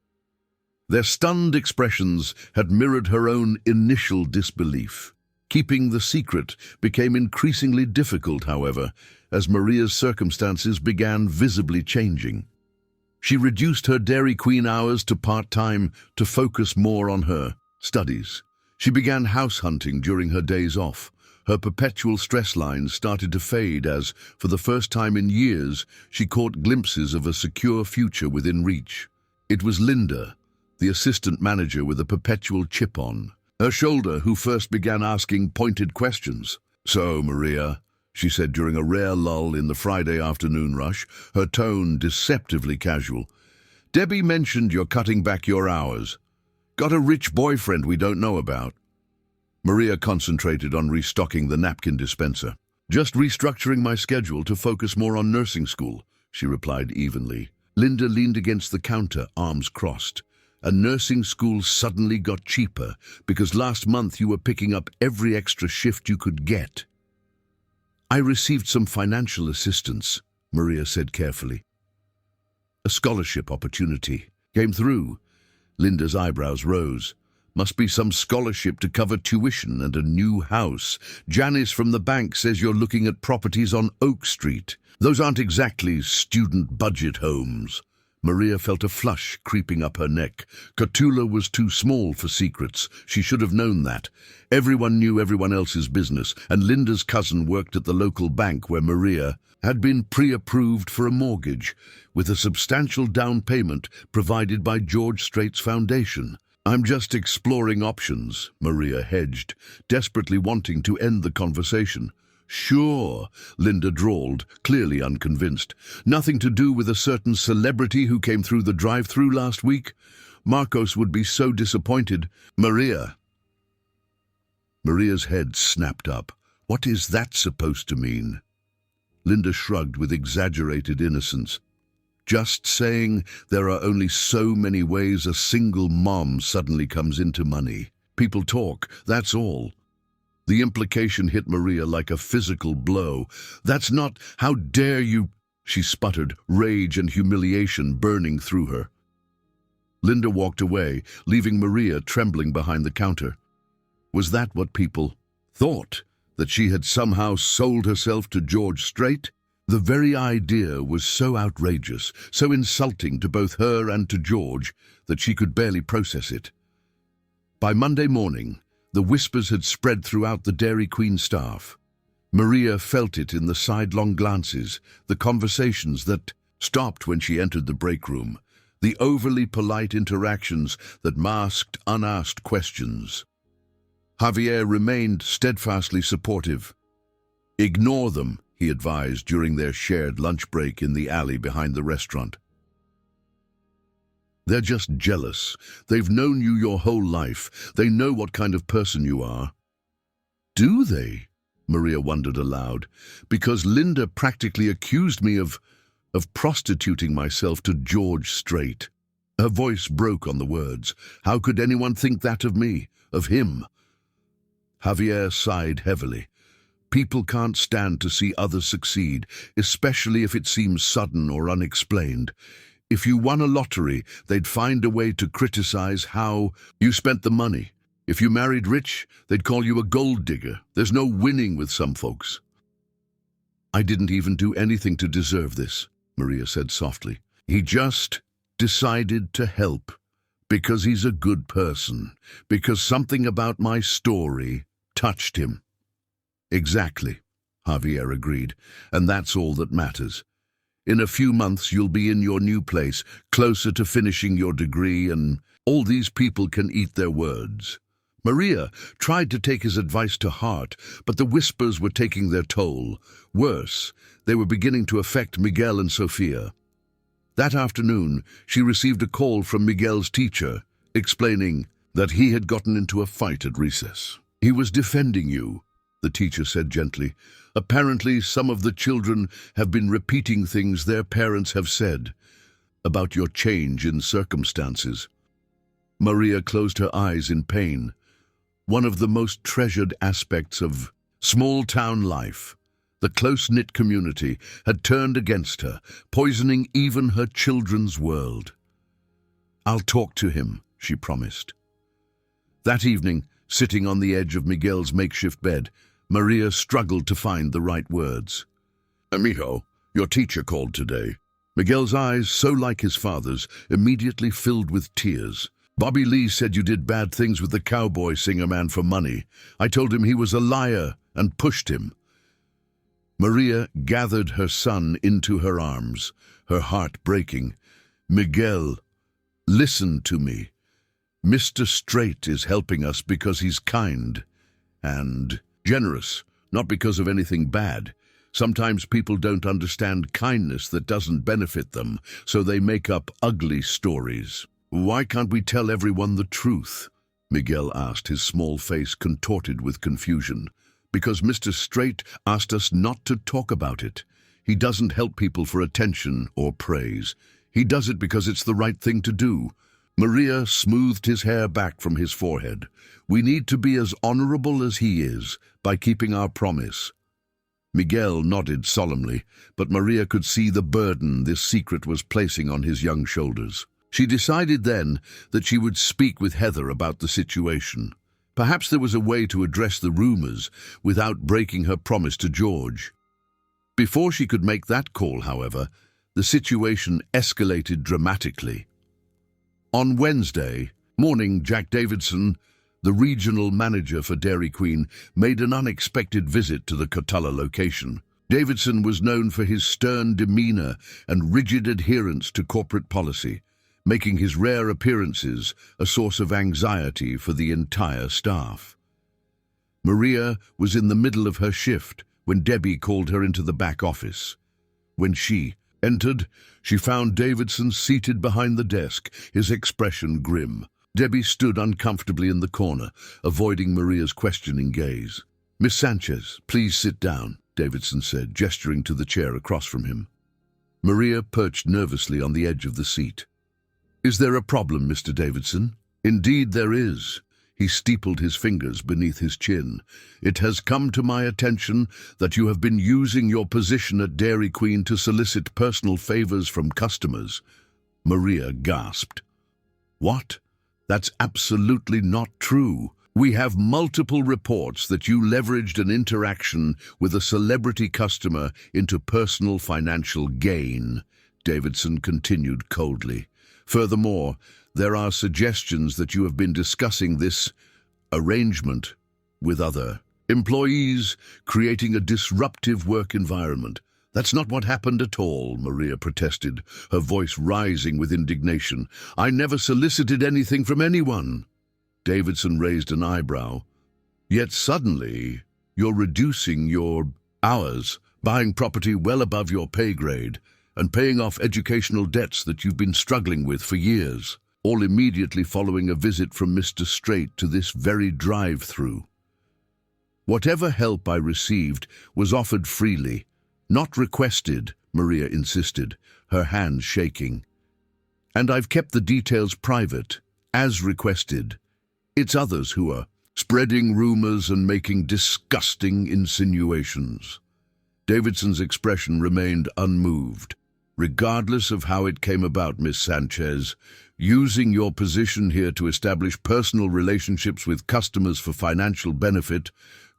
Their stunned expressions had mirrored her own initial disbelief. Keeping the secret became increasingly difficult, however, as Maria's circumstances began visibly changing. She reduced her Dairy Queen hours to part-time to focus more on her studies. She began house hunting during her days off. Her perpetual stress lines started to fade as, for the first time in years, she caught glimpses of a secure future within reach. It was Linda, the assistant manager with a perpetual chip on her shoulder, who first began asking pointed questions. "So, Maria," she said during a rare lull in the Friday afternoon rush, her tone deceptively casual, "Debbie mentioned you're cutting back your hours. Got a rich boyfriend we don't know about?" Maria concentrated on restocking the napkin dispenser. "Just restructuring my schedule to focus more on nursing school," she replied evenly. Linda leaned against the counter, arms crossed. "A nursing school suddenly got cheaper because last month you were picking up every extra shift you could get." "I received some financial assistance," Maria said carefully. "A scholarship opportunity came through." Linda's eyebrows rose. "Must be some scholarship to cover tuition and a new house. Janice from the bank says you're looking at properties on Oak Street. Those aren't exactly student budget homes." Maria felt a flush creeping up her neck. Cotulla was too small for secrets. She should have known that. Everyone knew everyone else's business, and Linda's cousin worked at the local bank where Maria had been pre-approved for a mortgage, with a substantial down payment provided by George Strait's foundation. "I'm just exploring options," Maria hedged, desperately wanting to end the conversation. "Sure," Linda drawled, clearly unconvinced. "Nothing to do with a certain celebrity who came through the drive-thru last week? Marcos would be so disappointed." Maria's head snapped up. "What is that supposed to mean?" Linda shrugged with exaggerated innocence. "Just saying there are only so many ways a single mom suddenly comes into money. People talk, that's all." The implication hit Maria like a physical blow. "That's not— How dare you—" she sputtered, rage and humiliation burning through her. Linda walked away, leaving Maria trembling behind the counter. Was that what people thought? That she had somehow sold herself to George Strait? The very idea was so outrageous, so insulting to both her and to George, that she could barely process it. By Monday morning, the whispers had spread throughout the Dairy Queen staff. Maria felt it in the sidelong glances, the conversations that stopped when she entered the break room, the overly polite interactions that masked unasked questions. Javier remained steadfastly supportive. "Ignore them," he advised during their shared lunch break in the alley behind the restaurant. "They're just jealous. They've known you your whole life. They know what kind of person you are." "Do they?" Maria wondered aloud. "Because Linda practically accused me of prostituting myself to George Strait." Her voice broke on the words. "How could anyone think that of me? Of him?" Javier sighed heavily. "People can't stand to see others succeed, especially if it seems sudden or unexplained. If you won a lottery, they'd find a way to criticize how you spent the money. If you married rich, they'd call you a gold digger. There's no winning with some folks." "I didn't even do anything to deserve this," Maria said softly. "He just decided to help. Because he's a good person. Because something about my story touched him." "Exactly," Javier agreed, and that's all that matters. In a few months you'll be in your new place, closer to finishing your degree, and all these people can eat their words. Maria tried to take his advice to heart, but the whispers were taking their toll. Worse, they were beginning to affect Miguel and Sofia. That afternoon, she received a call from Miguel's teacher, explaining that he had gotten into a fight at recess. "He was defending you," the teacher said gently. "Apparently, some of the children have been repeating things their parents have said about your change in circumstances." Maria closed her eyes in pain. One of the most treasured aspects of small-town life, the close-knit community, had turned against her, poisoning even her children's world. "I'll talk to him," she promised. That evening, sitting on the edge of Miguel's makeshift bed, Maria struggled to find the right words. "Amigo, your teacher called today." Miguel's eyes, so like his father's, immediately filled with tears. "Bobby Lee said you did bad things with the cowboy singer man for money. I told him he was a liar and pushed him." Maria gathered her son into her arms, her heart breaking. "Miguel, listen to me. Mr. Strait is helping us because he's kind and generous, not because of anything bad. Sometimes people don't understand kindness that doesn't benefit them, so they make up ugly stories." "Why can't we tell everyone the truth?" Miguel asked, his small face contorted with confusion. "Because Mr. Strait asked us not to talk about it. He doesn't help people for attention or praise. He does it because it's the right thing to do." Maria smoothed his hair back from his forehead. "We need to be as honorable as he is, by keeping our promise." Miguel nodded solemnly, but Maria could see the burden this secret was placing on his young shoulders. She decided then that she would speak with Heather about the situation. Perhaps there was a way to address the rumors without breaking her promise to George. Before she could make that call, however, the situation escalated dramatically. On Wednesday morning, Jack Davidson, the regional manager for Dairy Queen, made an unexpected visit to the Cotulla location. Davidson was known for his stern demeanor and rigid adherence to corporate policy, making his rare appearances a source of anxiety for the entire staff. Maria was in the middle of her shift when Debbie called her into the back office. When she entered, she found Davidson seated behind the desk, his expression grim. Debbie stood uncomfortably in the corner, avoiding Maria's questioning gaze. "Miss Sanchez, please sit down," Davidson said, gesturing to the chair across from him. Maria perched nervously on the edge of the seat. "Is there a problem, Mr. Davidson?" "Indeed there is." He steepled his fingers beneath his chin. "It has come to my attention that you have been using your position at Dairy Queen to solicit personal favors from customers." Maria gasped. "What? That's absolutely not true. We have multiple reports that you leveraged an interaction with a celebrity customer into personal financial gain," Davidson continued coldly. "Furthermore, there are suggestions that you have been discussing this arrangement with other employees, creating a disruptive work environment." "That's not what happened at all," Maria protested, her voice rising with indignation. "I never solicited anything from anyone." Davidson raised an eyebrow. "Yet suddenly, you're reducing your hours, buying property well above your pay grade, and paying off educational debts that you've been struggling with for years, all immediately following a visit from Mr. Strait to this very drive-thru." "Whatever help I received was offered freely, not requested," Maria insisted, her hands shaking. "And I've kept the details private, as requested. It's others who are spreading rumors and making disgusting insinuations." Davidson's expression remained unmoved. "Regardless of how it came about, Miss Sanchez, using your position here to establish personal relationships with customers for financial benefit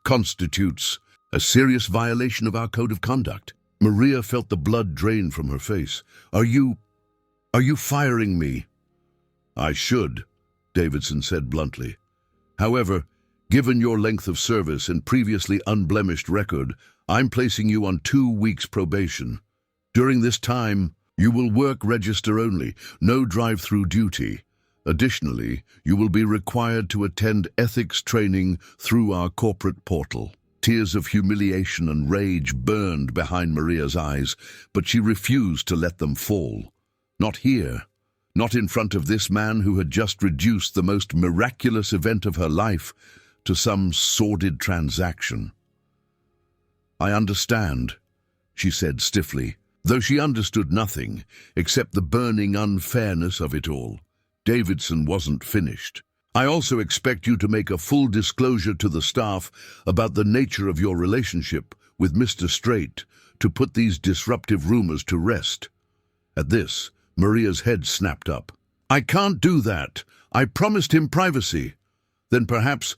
constitutes a serious violation of our code of conduct." Maria felt the blood drain from her face. Are you firing me?" "I should," Davidson said bluntly. "However, given your length of service and previously unblemished record, I'm placing you on 2 weeks probation. During this time, you will work register only, no drive-through duty. Additionally, you will be required to attend ethics training through our corporate portal. Tears of humiliation and rage burned behind Maria's eyes, but she refused to let them fall. Not here. Not in front of this man who had just reduced the most miraculous event of her life to some sordid transaction. I understand, she said stiffly, though she understood nothing except the burning unfairness of it all. Davidson wasn't finished. I also expect you to make a full disclosure to the staff about the nature of your relationship with Mr. Strait to put these disruptive rumors to rest. At this, Maria's head snapped up. I can't do that. I promised him privacy. Then perhaps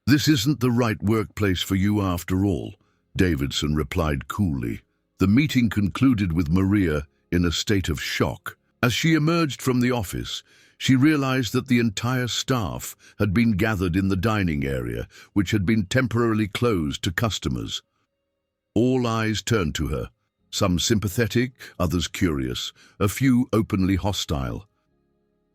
this isn't the right workplace for you after all, Davidson replied coolly. The meeting concluded with Maria in a state of shock. As she emerged from the office, she realized that the entire staff had been gathered in the dining area, which had been temporarily closed to customers. All eyes turned to her, some sympathetic, others curious, a few openly hostile.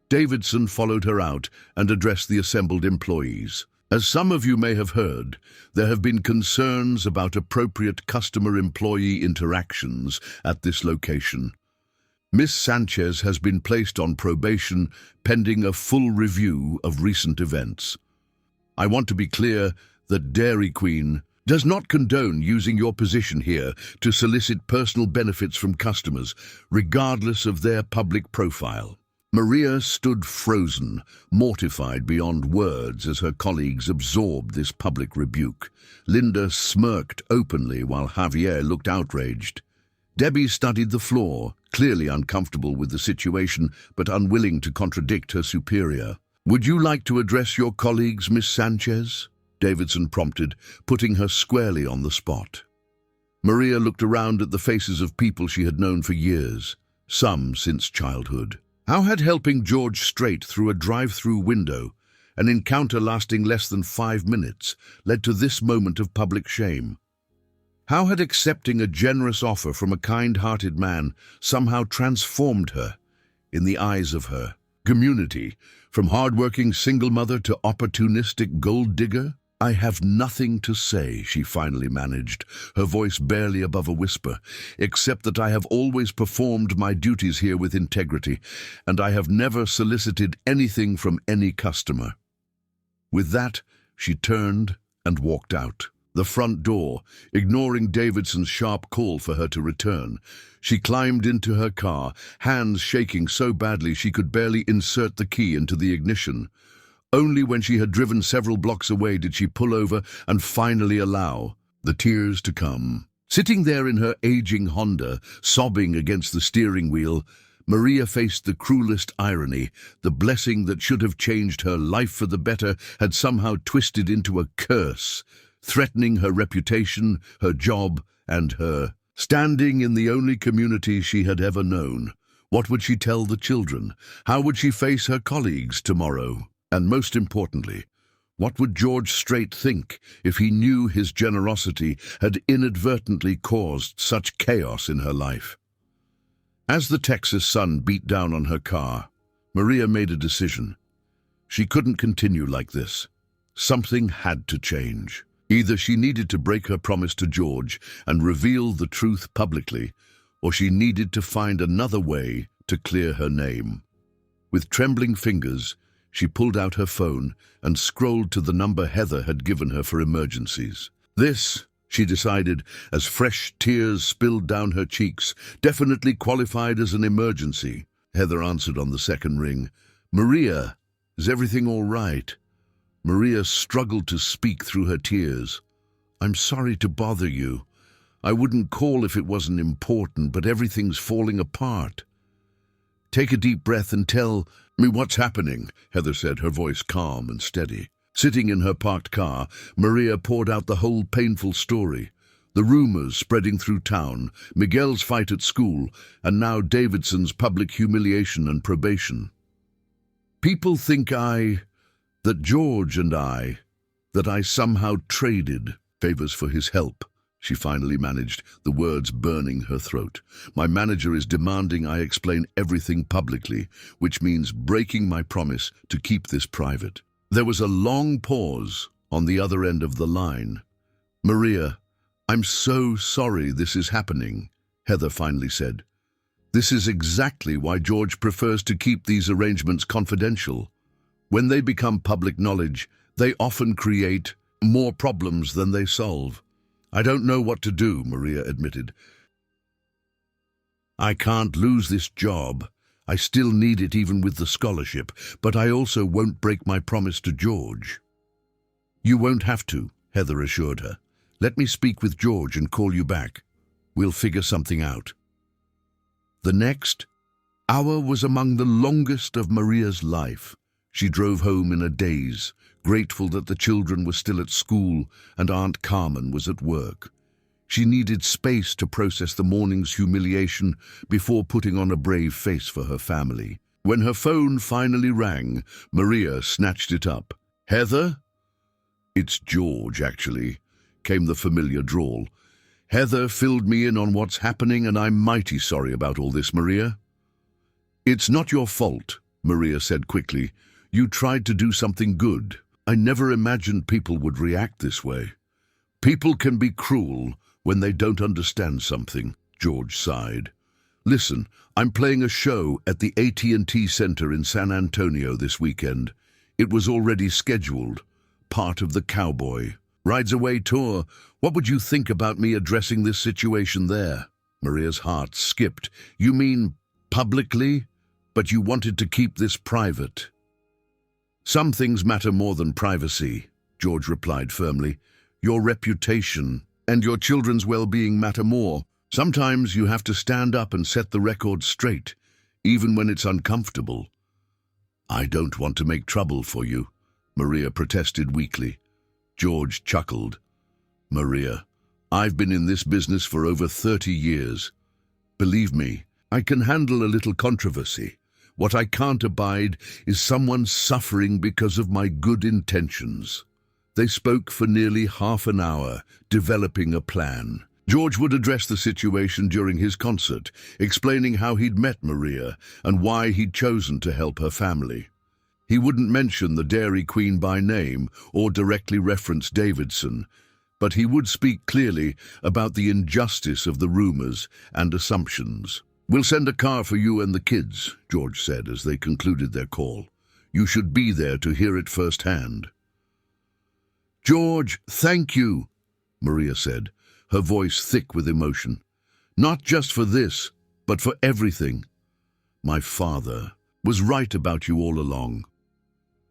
Davidson followed her out and addressed the assembled employees. As some of you may have heard, there have been concerns about appropriate customer-employee interactions at this location. Miss Sanchez has been placed on probation pending a full review of recent events. I want to be clear that Dairy Queen does not condone using your position here to solicit personal benefits from customers, regardless of their public profile. Maria stood frozen, mortified beyond words as her colleagues absorbed this public rebuke. Linda smirked openly while Javier looked outraged. Debbie studied the floor, clearly uncomfortable with the situation but unwilling to contradict her superior. Would you like to address your colleagues, Miss Sanchez? Davidson prompted, putting her squarely on the spot. Maria looked around at the faces of people she had known for years, some since childhood. How had helping George Strait through a drive-thru window, an encounter lasting less than 5 minutes, led to this moment of public shame? How had accepting a generous offer from a kind-hearted man somehow transformed her in the eyes of her community, from hard-working single mother to opportunistic gold digger? I have nothing to say, she finally managed, her voice barely above a whisper, except that I have always performed my duties here with integrity, and I have never solicited anything from any customer. With that, she turned and walked out. The front door, ignoring Davidson's sharp call for her to return. She climbed into her car, hands shaking so badly she could barely insert the key into the ignition. Only when she had driven several blocks away did she pull over and finally allow the tears to come. Sitting there in her aging Honda, sobbing against the steering wheel, Maria faced the cruelest irony. The blessing that should have changed her life for the better had somehow twisted into a curse, threatening her reputation, her job, and her standing in the only community she had ever known. What would she tell the children? How would she face her colleagues tomorrow? And most importantly, what would George Strait think if he knew his generosity had inadvertently caused such chaos in her life? As the Texas sun beat down on her car, Maria made a decision. She couldn't continue like this. Something had to change. Either she needed to break her promise to George and reveal the truth publicly, or she needed to find another way to clear her name. With trembling fingers, she pulled out her phone and scrolled to the number Heather had given her for emergencies. This, she decided, as fresh tears spilled down her cheeks, definitely qualified as an emergency. Heather answered on the second ring. Maria, is everything all right? Maria struggled to speak through her tears. I'm sorry to bother you. I wouldn't call if it wasn't important, but everything's falling apart. Take a deep breath and tell me what's happening, Heather said, her voice calm and steady. Sitting in her parked car, Maria poured out the whole painful story. The rumors spreading through town, Miguel's fight at school, and now Davidson's public humiliation and probation. People think that George and I somehow traded favors for his help, she finally managed, the words burning her throat. My manager is demanding I explain everything publicly, which means breaking my promise to keep this private. There was a long pause on the other end of the line. Maria, I'm so sorry this is happening, Heather finally said. This is exactly why George prefers to keep these arrangements confidential. When they become public knowledge, they often create more problems than they solve. I don't know what to do, Maria admitted. I can't lose this job. I still need it even with the scholarship, but I also won't break my promise to George. You won't have to, Heather assured her. Let me speak with George and call you back. We'll figure something out. The next hour was among the longest of Maria's life. She drove home in a daze, grateful that the children were still at school and Aunt Carmen was at work. She needed space to process the morning's humiliation before putting on a brave face for her family. When her phone finally rang, Maria snatched it up. Heather? It's George, actually, came the familiar drawl. Heather filled me in on what's happening and I'm mighty sorry about all this, Maria. It's not your fault, Maria said quickly. You tried to do something good. I never imagined people would react this way. People can be cruel when they don't understand something, George sighed. Listen, I'm playing a show at the AT&T Center in San Antonio this weekend. It was already scheduled, part of the Cowboy Rides Away tour. What would you think about me addressing this situation there? Maria's heart skipped. You mean publicly? But you wanted to keep this private. Some things matter more than privacy, George replied firmly. Your reputation and your children's well-being matter more. Sometimes you have to stand up and set the record straight, even when it's uncomfortable. I don't want to make trouble for you, Maria protested weakly. George chuckled. Maria, I've been in this business for over 30 years. Believe me, I can handle a little controversy. What I can't abide is someone suffering because of my good intentions. They spoke for nearly half an hour, developing a plan. George would address the situation during his concert, explaining how he'd met Maria and why he'd chosen to help her family. He wouldn't mention the Dairy Queen by name or directly reference Davidson, but he would speak clearly about the injustice of the rumors and assumptions. We'll send a car for you and the kids, George said as they concluded their call. You should be there to hear it firsthand. George, thank you, Maria said, her voice thick with emotion. Not just for this, but for everything. My father was right about you all along.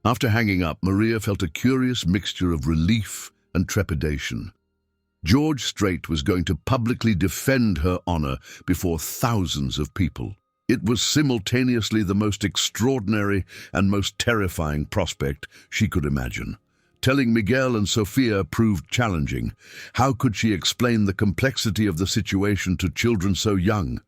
After hanging up, Maria felt a curious mixture of relief and trepidation. George Strait was going to publicly defend her honor before thousands of people. It was simultaneously the most extraordinary and most terrifying prospect she could imagine. Telling Miguel and Sofia proved challenging. How could she explain the complexity of the situation to children so young?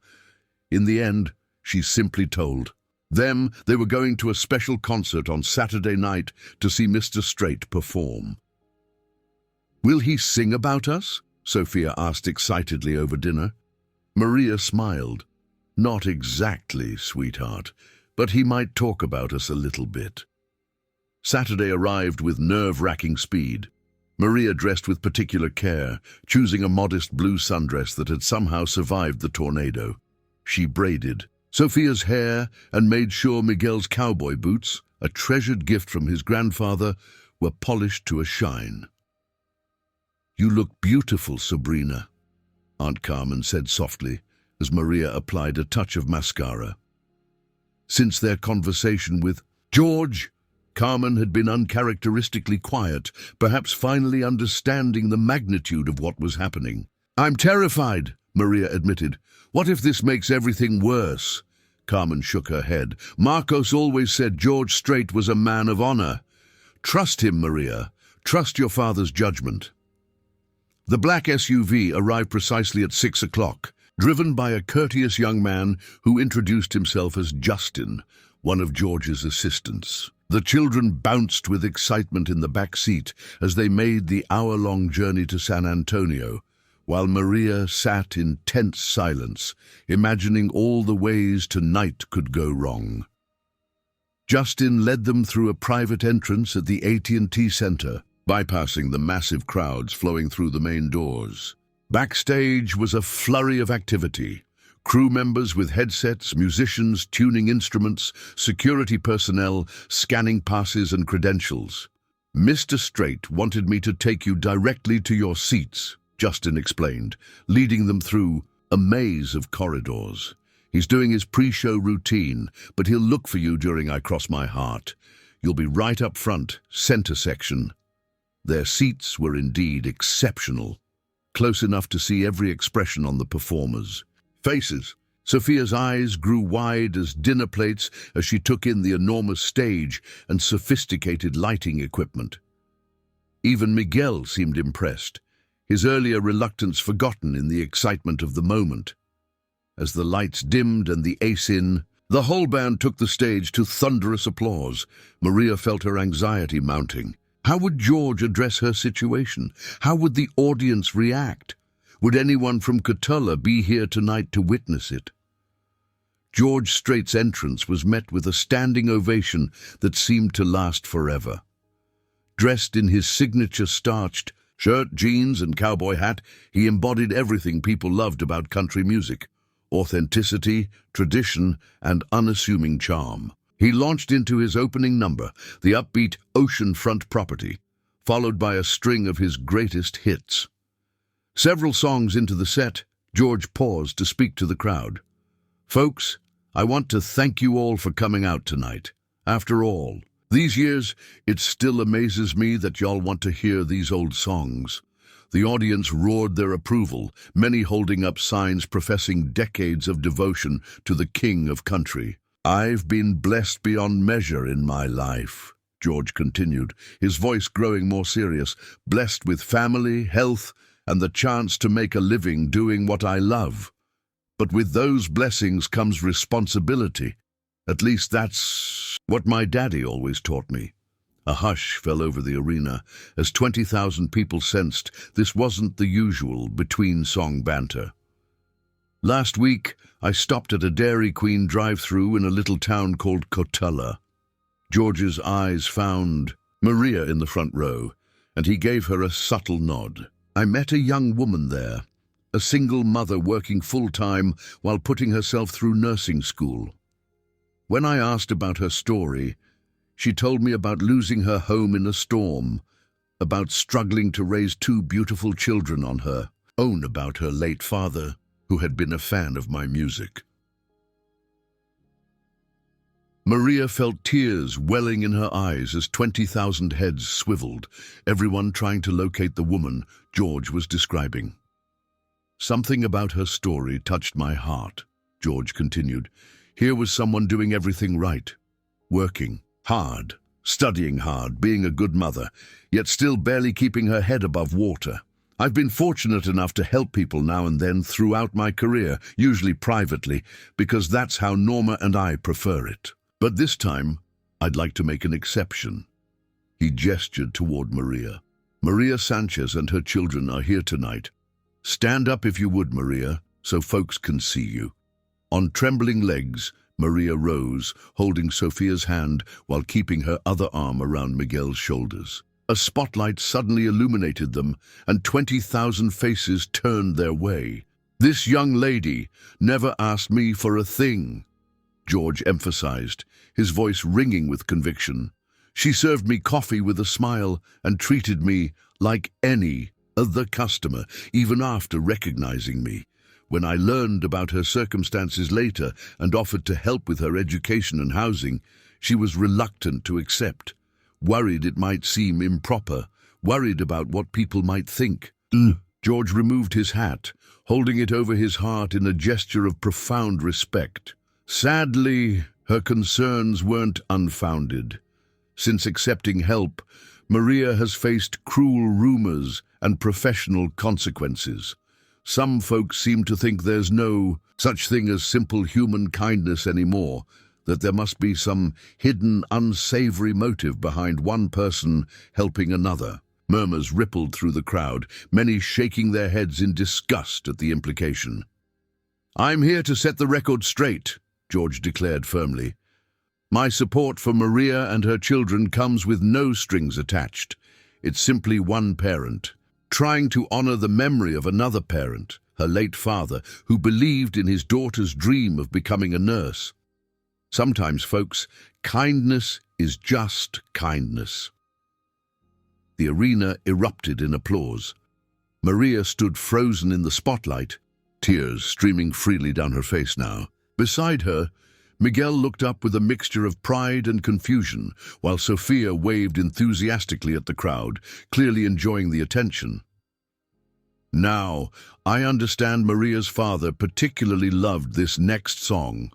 In the end, she simply told them they were going to a special concert on Saturday night to see Mr. Strait perform. Will he sing about us? Sofia asked excitedly over dinner. Maria smiled. Not exactly, sweetheart, but he might talk about us a little bit. Saturday arrived with nerve-wracking speed. Maria dressed with particular care, choosing a modest blue sundress that had somehow survived the tornado. She braided Sofia's hair and made sure Miguel's cowboy boots, a treasured gift from his grandfather, were polished to a shine. You look beautiful, Sabrina, Aunt Carmen said softly as Maria applied a touch of mascara. Since their conversation with George, Carmen had been uncharacteristically quiet, perhaps finally understanding the magnitude of what was happening. I'm terrified, Maria admitted. What if this makes everything worse? Carmen shook her head. Marcos always said George Strait was a man of honor. Trust him, Maria. Trust your father's judgment. The black SUV arrived precisely at 6 o'clock, driven by a courteous young man who introduced himself as Justin, one of George's assistants. The children bounced with excitement in the back seat as they made the hour-long journey to San Antonio, while Maria sat in tense silence, imagining all the ways tonight could go wrong. Justin led them through a private entrance at the AT&T Center, bypassing the massive crowds flowing through the main doors. Backstage was a flurry of activity. Crew members with headsets, musicians tuning instruments, security personnel scanning passes and credentials. "Mr. Strait wanted me to take you directly to your seats," Justin explained, leading them through a maze of corridors. "He's doing his pre-show routine, but he'll look for you during I Cross My Heart. You'll be right up front, center section." Their seats were indeed exceptional, close enough to see every expression on the performers' faces. Sophia's eyes grew wide as dinner plates as she took in the enormous stage and sophisticated lighting equipment. Even Miguel seemed impressed, his earlier reluctance forgotten in the excitement of the moment. As the lights dimmed and the ace in, the whole band took the stage to thunderous applause. Maria felt her anxiety mounting. How would George address her situation? How would the audience react? Would anyone from Cotulla be here tonight to witness it? George Strait's entrance was met with a standing ovation that seemed to last forever. Dressed in his signature starched shirt, jeans, and cowboy hat, he embodied everything people loved about country music: authenticity, tradition, and unassuming charm. He launched into his opening number, the upbeat Oceanfront Property, followed by a string of his greatest hits. Several songs into the set, George paused to speak to the crowd. "Folks, I want to thank you all for coming out tonight. After all these years, it still amazes me that y'all want to hear these old songs." The audience roared their approval, many holding up signs professing decades of devotion to the king of country. "I've been blessed beyond measure in my life," George continued, his voice growing more serious, "blessed with family, health, and the chance to make a living doing what I love. But with those blessings comes responsibility. At least that's what my daddy always taught me." A hush fell over the arena as 20,000 people sensed this wasn't the usual between-song banter. "Last week, I stopped at a Dairy Queen drive-thru in a little town called Cotulla." George's eyes found Maria in the front row, and he gave her a subtle nod. "I met a young woman there, a single mother working full-time while putting herself through nursing school. When I asked about her story, she told me about losing her home in a storm, about struggling to raise two beautiful children on her own, about her late father, who had been a fan of my music." Maria felt tears welling in her eyes as 20,000 heads swiveled, everyone trying to locate the woman George was describing. "Something about her story touched my heart," George continued. "Here was someone doing everything right, working hard, studying hard, being a good mother, yet still barely keeping her head above water. I've been fortunate enough to help people now and then throughout my career, usually privately, because that's how Norma and I prefer it. But this time, I'd like to make an exception." He gestured toward Maria. "Maria Sanchez and her children are here tonight. Stand up if you would, Maria, so folks can see you." On trembling legs, Maria rose, holding Sophia's hand while keeping her other arm around Miguel's shoulders. A spotlight suddenly illuminated them, and 20,000 faces turned their way. "This young lady never asked me for a thing," George emphasized, his voice ringing with conviction. "She served me coffee with a smile and treated me like any other customer, even after recognizing me. When I learned about her circumstances later and offered to help with her education and housing, she was reluctant to accept, worried it might seem improper, worried about what people might think." George removed his hat, holding it over his heart in a gesture of profound respect. Sadly, her concerns weren't unfounded. Since accepting help, Maria has faced cruel rumors and professional consequences. Some folks seem to think there's no such thing as simple human kindness anymore, that there must be some hidden, unsavory motive behind one person helping another. Murmurs rippled through the crowd, many shaking their heads in disgust at the implication. "I'm here to set the record straight," George declared firmly. "My support for Maria and her children comes with no strings attached. It's simply one parent, trying to honor the memory of another parent, her late father, who believed in his daughter's dream of becoming a nurse. Sometimes, folks, kindness is just kindness." The arena erupted in applause. Maria stood frozen in the spotlight, tears streaming freely down her face now. Beside her, Miguel looked up with a mixture of pride and confusion, while Sophia waved enthusiastically at the crowd, clearly enjoying the attention. "Now, I understand Maria's father particularly loved this next song,"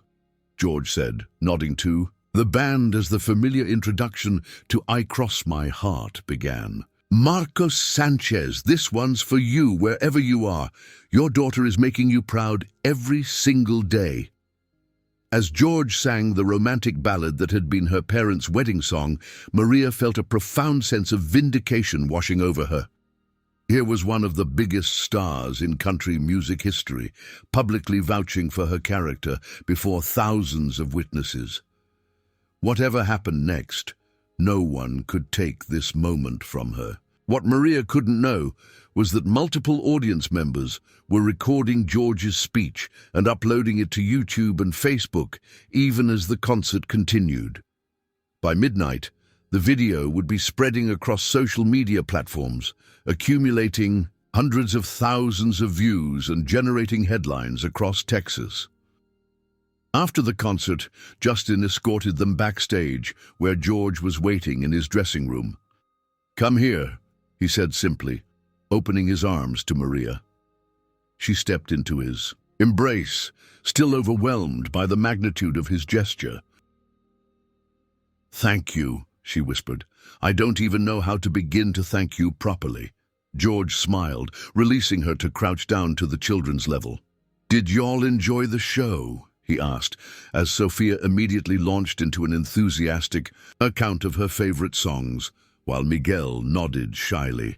George said, nodding to the band as the familiar introduction to "I Cross My Heart" began. "Marcos Sanchez, this one's for you wherever you are. Your daughter is making you proud every single day." As George sang the romantic ballad that had been her parents' wedding song, Maria felt a profound sense of vindication washing over her. Here was one of the biggest stars in country music history, publicly vouching for her character before thousands of witnesses. Whatever happened next, no one could take this moment from her. What Maria couldn't know was that multiple audience members were recording George's speech and uploading it to YouTube and Facebook, even as the concert continued. By midnight, the video would be spreading across social media platforms, accumulating hundreds of thousands of views and generating headlines across Texas. After the concert, Justin escorted them backstage, where George was waiting in his dressing room. "Come here," he said simply, opening his arms to Maria. She stepped into his embrace, still overwhelmed by the magnitude of his gesture. "Thank you," she whispered. "I don't even know how to begin to thank you properly." George smiled, releasing her to crouch down to the children's level. "Did y'all enjoy the show?" he asked, as Sophia immediately launched into an enthusiastic account of her favorite songs, while Miguel nodded shyly.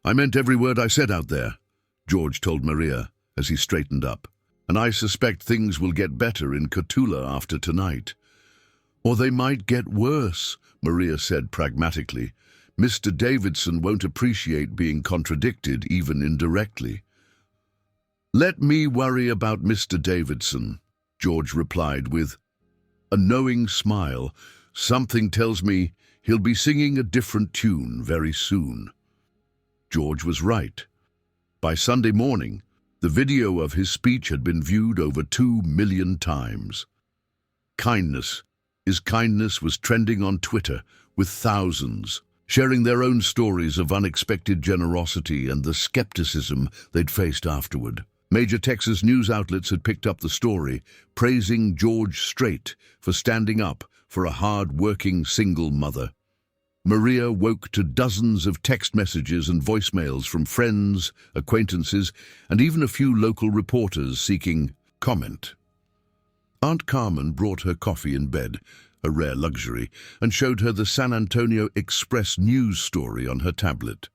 "I meant every word I said out there," George told Maria as he straightened up. "And I suspect things will get better in Cotulla after tonight." "Or they might get worse," Maria said pragmatically. "Mr. Davidson won't appreciate being contradicted, even indirectly." "Let me worry about Mr. Davidson," George replied with a knowing smile. "Something tells me he'll be singing a different tune very soon." George was right. By Sunday morning, the video of his speech had been viewed over 2 million times. "Kindness is Kindness" was trending on Twitter, with thousands sharing their own stories of unexpected generosity and the skepticism they'd faced afterward. Major Texas news outlets had picked up the story, praising George Strait for standing up for a hard-working single mother. Maria woke to dozens of text messages and voicemails from friends, acquaintances, and even a few local reporters seeking comment. Aunt Carmen brought her coffee in bed, a rare luxury, and showed her the San Antonio Express news story on her tablet.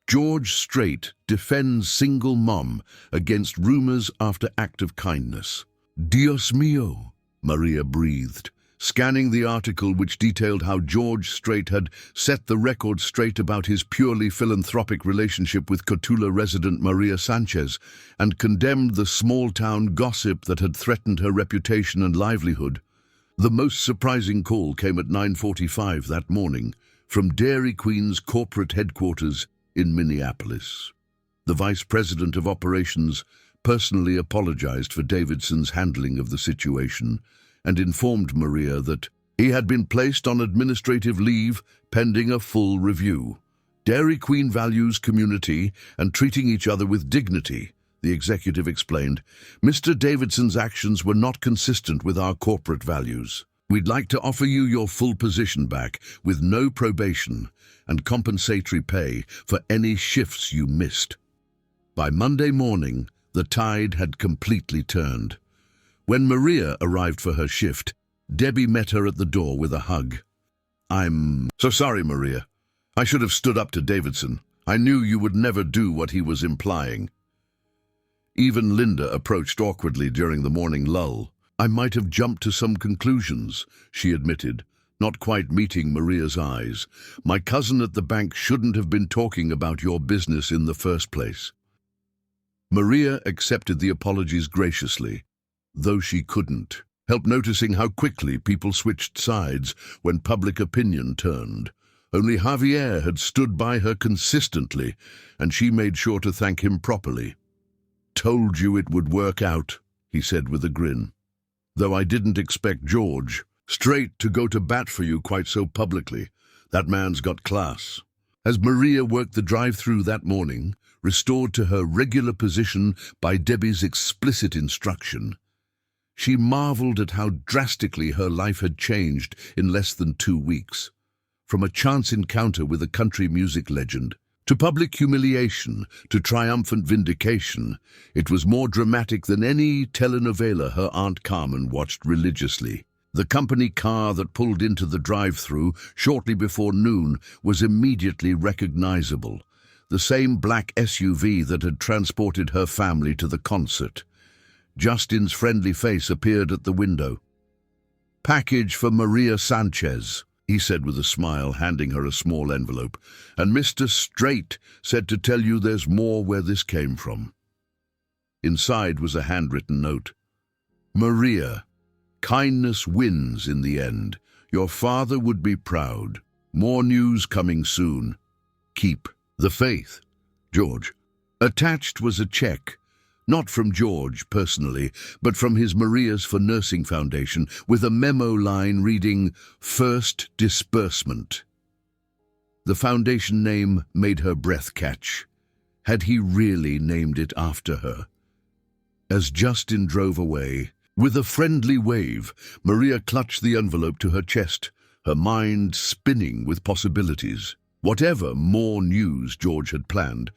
"George Strait defends single mom against rumors after act of kindness." "Dios mío," Maria breathed, scanning the article which detailed how George Strait had set the record straight about his purely philanthropic relationship with Cotulla resident Maria Sanchez, and condemned the small-town gossip that had threatened her reputation and livelihood. The most surprising call came at 9:45 that morning from Dairy Queen's corporate headquarters in Minneapolis. The vice president of operations personally apologized for Davidson's handling of the situation and informed Maria that he had been placed on administrative leave pending a full review. "Dairy Queen values community and treating each other with dignity," the executive explained. "Mr. Davidson's actions were not consistent with our corporate values. We'd like to offer you your full position back with no probation and compensatory pay for any shifts you missed." By Monday morning, the tide had completely turned. When Maria arrived for her shift, Debbie met her at the door with a hug. "I'm so sorry, Maria. I should have stood up to Davidson. I knew you would never do what he was implying. Even Linda approached awkwardly during the morning lull. I might have jumped to some conclusions, she admitted, not quite meeting Maria's eyes. My cousin at the bank shouldn't have been talking about your business in the first place. Maria accepted the apologies graciously, though she couldn't help noticing how quickly people switched sides when public opinion turned. Only Javier had stood by her consistently, and she made sure to thank him properly. Told you it would work out, he said with a grin. Though I didn't expect George, Strait, to go to bat for you quite so publicly. That man's got class. As Maria worked the drive-thru that morning, restored to her regular position by Debbie's explicit instruction, she marveled at how drastically her life had changed in less than 2 weeks. From a chance encounter with a country music legend, to public humiliation, to triumphant vindication, it was more dramatic than any telenovela her Aunt Carmen watched religiously. The company car that pulled into the drive-thru shortly before noon was immediately recognizable. The same black SUV that had transported her family to the concert. Justin's friendly face appeared at the window. "Package for Maria Sanchez," he said with a smile, handing her a small envelope. "And Mr. Strait said to tell you there's more where this came from." Inside was a handwritten note. "Maria, kindness wins in the end. Your father would be proud. More news coming soon. Keep the faith. George." Attached was a check, not from George personally, but from his Maria's for Nursing Foundation, with a memo line reading, "First disbursement." The foundation name made her breath catch. Had he really named it after her? As Justin drove away, with a friendly wave, Maria clutched the envelope to her chest, her mind spinning with possibilities. Whatever more news George had planned,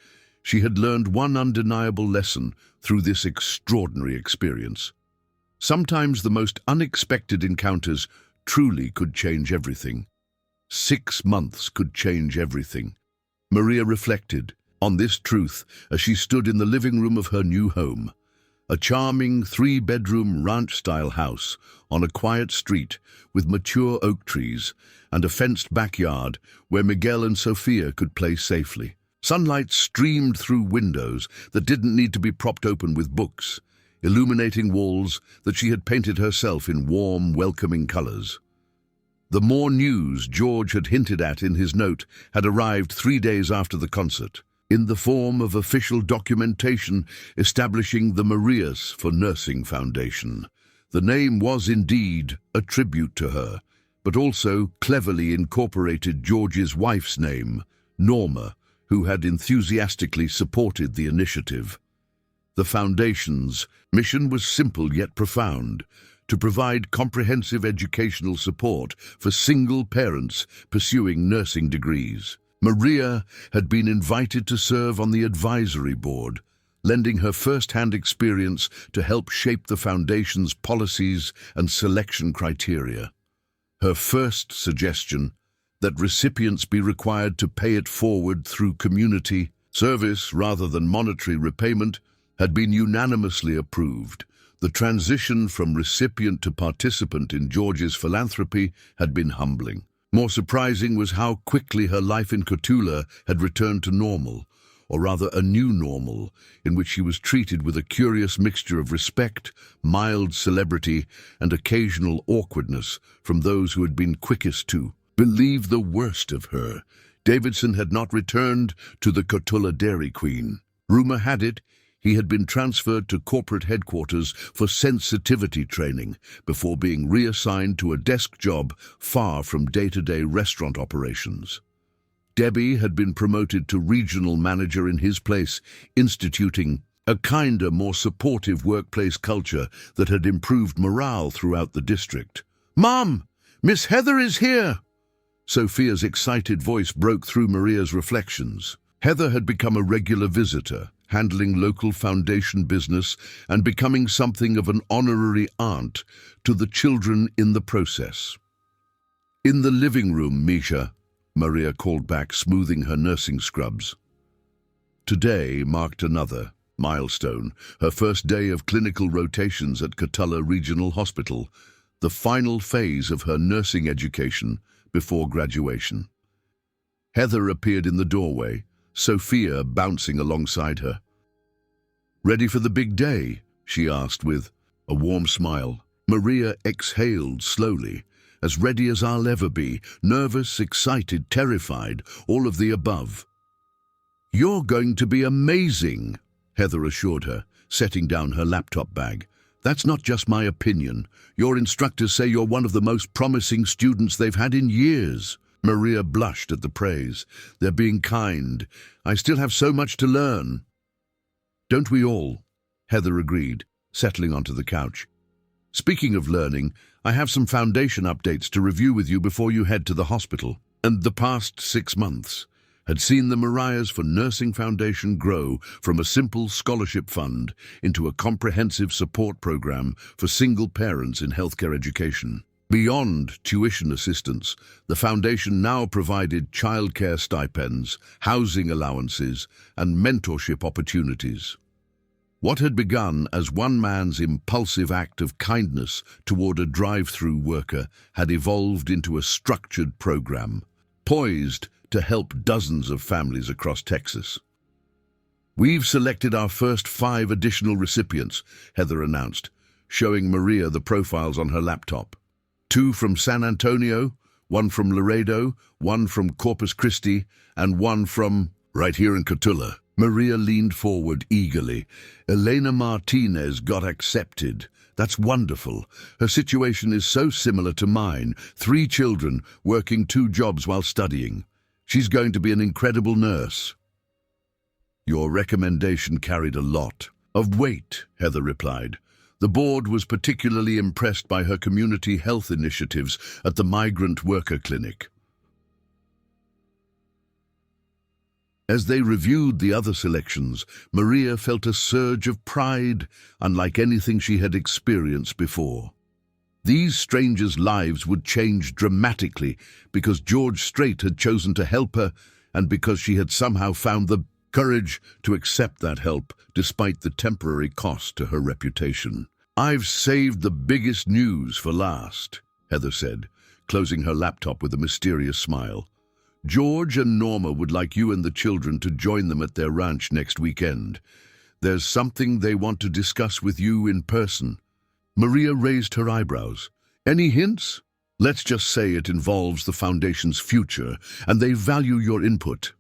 she had learned one undeniable lesson through this extraordinary experience. Sometimes the most unexpected encounters truly could change everything. 6 months could change everything. Maria reflected on this truth as she stood in the living room of her new home, a charming 3-bedroom ranch-style house on a quiet street with mature oak trees and a fenced backyard where Miguel and Sophia could play safely. Sunlight streamed through windows that didn't need to be propped open with books, illuminating walls that she had painted herself in warm, welcoming colors. The more news George had hinted at in his note had arrived 3 days after the concert, in the form of official documentation establishing the Maria's for Nursing Foundation. The name was indeed a tribute to her, but also cleverly incorporated George's wife's name, Norma, who had enthusiastically supported the initiative. The Foundation's mission was simple yet profound: to provide comprehensive educational support for single parents pursuing nursing degrees. Maria had been invited to serve on the advisory board, lending her first-hand experience to help shape the Foundation's policies and selection criteria. Her first suggestion, that recipients be required to pay it forward through community service rather than monetary repayment, had been unanimously approved. The transition from recipient to participant in George's philanthropy had been humbling. More surprising was how quickly her life in Cotulla had returned to normal, or rather a new normal, in which she was treated with a curious mixture of respect, mild celebrity, and occasional awkwardness from those who had been quickest to believe the worst of her. Davidson had not returned to the Cotulla Dairy Queen. Rumor had it he had been transferred to corporate headquarters for sensitivity training before being reassigned to a desk job far from day-to-day restaurant operations. Debbie had been promoted to regional manager in his place, instituting a kinder, more supportive workplace culture that had improved morale throughout the district. "Mom, Miss Heather is here!" Sophia's excited voice broke through Maria's reflections. Heather had become a regular visitor, handling local foundation business and becoming something of an honorary aunt to the children in the process. "In the living room, Misha," Maria called back, smoothing her nursing scrubs. Today marked another milestone, her first day of clinical rotations at Cotulla Regional Hospital, the final phase of her nursing education before graduation. Heather appeared in the doorway, Sophia bouncing alongside her. "Ready for the big day?" she asked with a warm smile. Maria exhaled slowly. "As ready as I'll ever be, nervous, excited, terrified, all of the above." "You're going to be amazing," Heather assured her, setting down her laptop bag. "That's not just my opinion. Your instructors say you're one of the most promising students they've had in years." Maria blushed at the praise. "They're being kind. I still have so much to learn." "Don't we all?" Heather agreed, settling onto the couch. "Speaking of learning, I have some foundation updates to review with you before you head to the hospital." And the past 6 months had seen the Mariah's for Nursing Foundation grow from a simple scholarship fund into a comprehensive support program for single parents in healthcare education. Beyond tuition assistance, the foundation now provided childcare stipends, housing allowances, and mentorship opportunities. What had begun as one man's impulsive act of kindness toward a drive-thru worker had evolved into a structured program, poised to help dozens of families across Texas. "We've selected our first 5 additional recipients," Heather announced, showing Maria the profiles on her laptop. 2 from San Antonio, 1 from Laredo, 1 from Corpus Christi, and 1 from right here in Cotulla. Maria leaned forward eagerly. "Elena Martinez got accepted. That's wonderful. Her situation is so similar to mine. 3 children, working 2 jobs while studying. She's going to be an incredible nurse." "Your recommendation carried a lot of weight," Heather replied. The board was particularly impressed by her community health initiatives at the migrant worker clinic. As they reviewed the other selections, Maria felt a surge of pride, unlike anything she had experienced before. These strangers' lives would change dramatically because George Strait had chosen to help her and because she had somehow found the courage to accept that help despite the temporary cost to her reputation. "I've saved the biggest news for last," Heather said, closing her laptop with a mysterious smile. "George and Norma would like you and the children to join them at their ranch next weekend. There's something they want to discuss with you in person." Maria raised her eyebrows. "Any hints?" "Let's just say it involves the Foundation's future, and they value your input."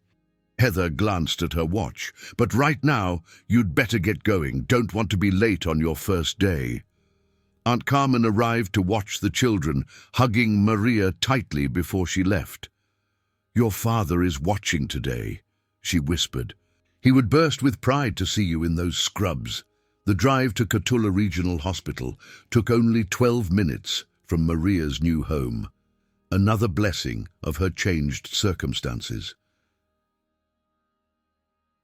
Heather glanced at her watch. "But right now, you'd better get going. Don't want to be late on your first day." Aunt Carmen arrived to watch the children, hugging Maria tightly before she left. "Your father is watching today," she whispered. "He would burst with pride to see you in those scrubs." The drive to Cotulla Regional Hospital took only 12 minutes from Maria's new home, another blessing of her changed circumstances.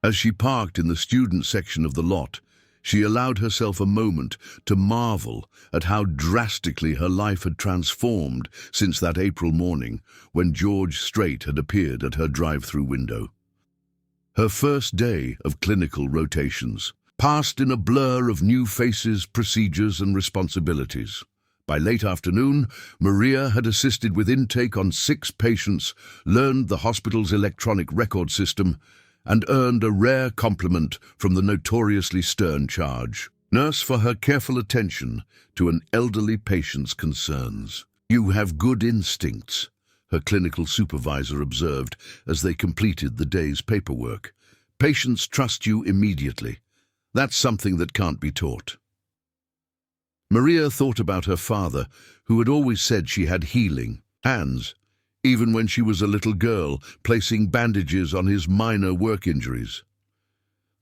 As she parked in the student section of the lot, she allowed herself a moment to marvel at how drastically her life had transformed since that April morning when George Strait had appeared at her drive-thru window. Her first day of clinical rotations passed in a blur of new faces, procedures, and responsibilities. By late afternoon, Maria had assisted with intake on 6 patients, learned the hospital's electronic record system, and earned a rare compliment from the notoriously stern charge nurse for her careful attention to an elderly patient's concerns. "You have good instincts," her clinical supervisor observed as they completed the day's paperwork. "Patients trust you immediately. That's something that can't be taught." Maria thought about her father, who had always said she had healing hands, even when she was a little girl, placing bandages on his minor work injuries.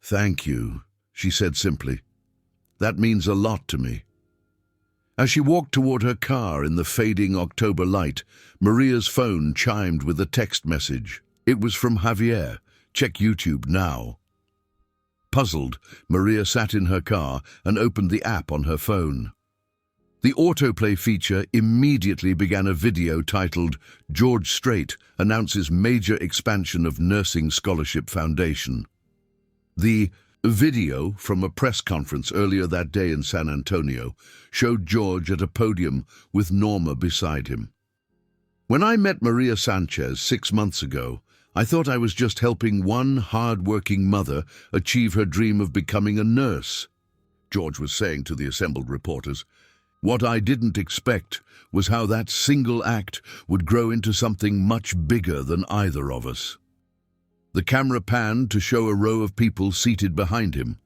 "Thank you," she said simply. "That means a lot to me." As she walked toward her car in the fading October light, Maria's phone chimed with a text message. It was from Javier. "Check YouTube now." Puzzled, Maria sat in her car and opened the app on her phone. The autoplay feature immediately began a video titled "Strait Announces Major Expansion of Nursing Scholarship Foundation." The video from a press conference earlier that day in San Antonio showed George at a podium with Norma beside him. "When I met Maria Sanchez 6 months ago, I thought I was just helping one hard-working mother achieve her dream of becoming a nurse," George was saying to the assembled reporters. "What I didn't expect was how that single act would grow into something much bigger than either of us." The camera panned to show a row of people seated behind him.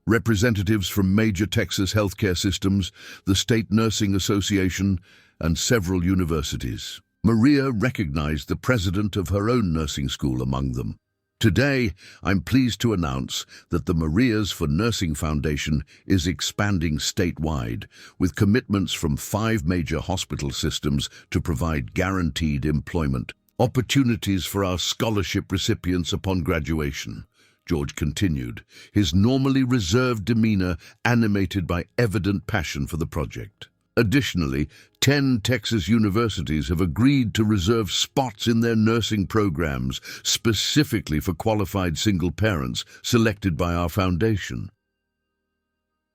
Representatives from major Texas healthcare systems, the State Nursing Association, and several universities. Maria recognized the president of her own nursing school among them. "Today, I'm pleased to announce that the Marias for Nursing Foundation is expanding statewide, with commitments from 5 major hospital systems to provide guaranteed employment opportunities for our scholarship recipients upon graduation," George continued, his normally reserved demeanor animated by evident passion for the project. Additionally, 10 Texas universities have agreed to reserve spots in their nursing programs specifically for qualified single parents selected by our foundation.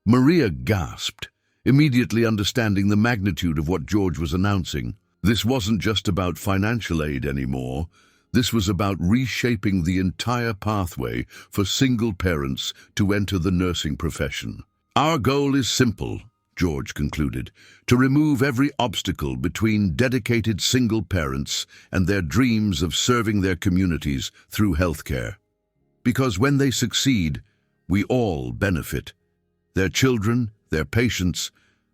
Maria gasped, immediately understanding the magnitude of what George was announcing. This wasn't just about financial aid anymore. This was about reshaping the entire pathway for single parents to enter the nursing profession. "Our goal is simple," George concluded, "to remove every obstacle between dedicated single parents and their dreams of serving their communities through healthcare. Because when they succeed, we all benefit. Their children, their patients,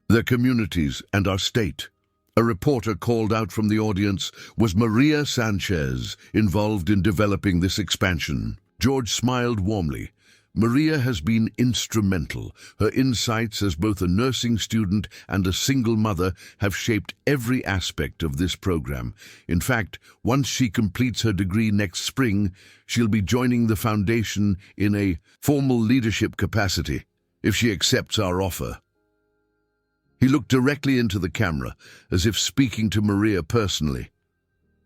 their communities, and our state." A reporter called out from the audience, "Was Maria Sanchez involved in developing this expansion?" George smiled warmly. "Maria has been instrumental. Her insights as both a nursing student and a single mother have shaped every aspect of this program. In fact, once she completes her degree next spring, she'll be joining the foundation in a formal leadership capacity, if she accepts our offer." He looked directly into the camera, as if speaking to Maria personally.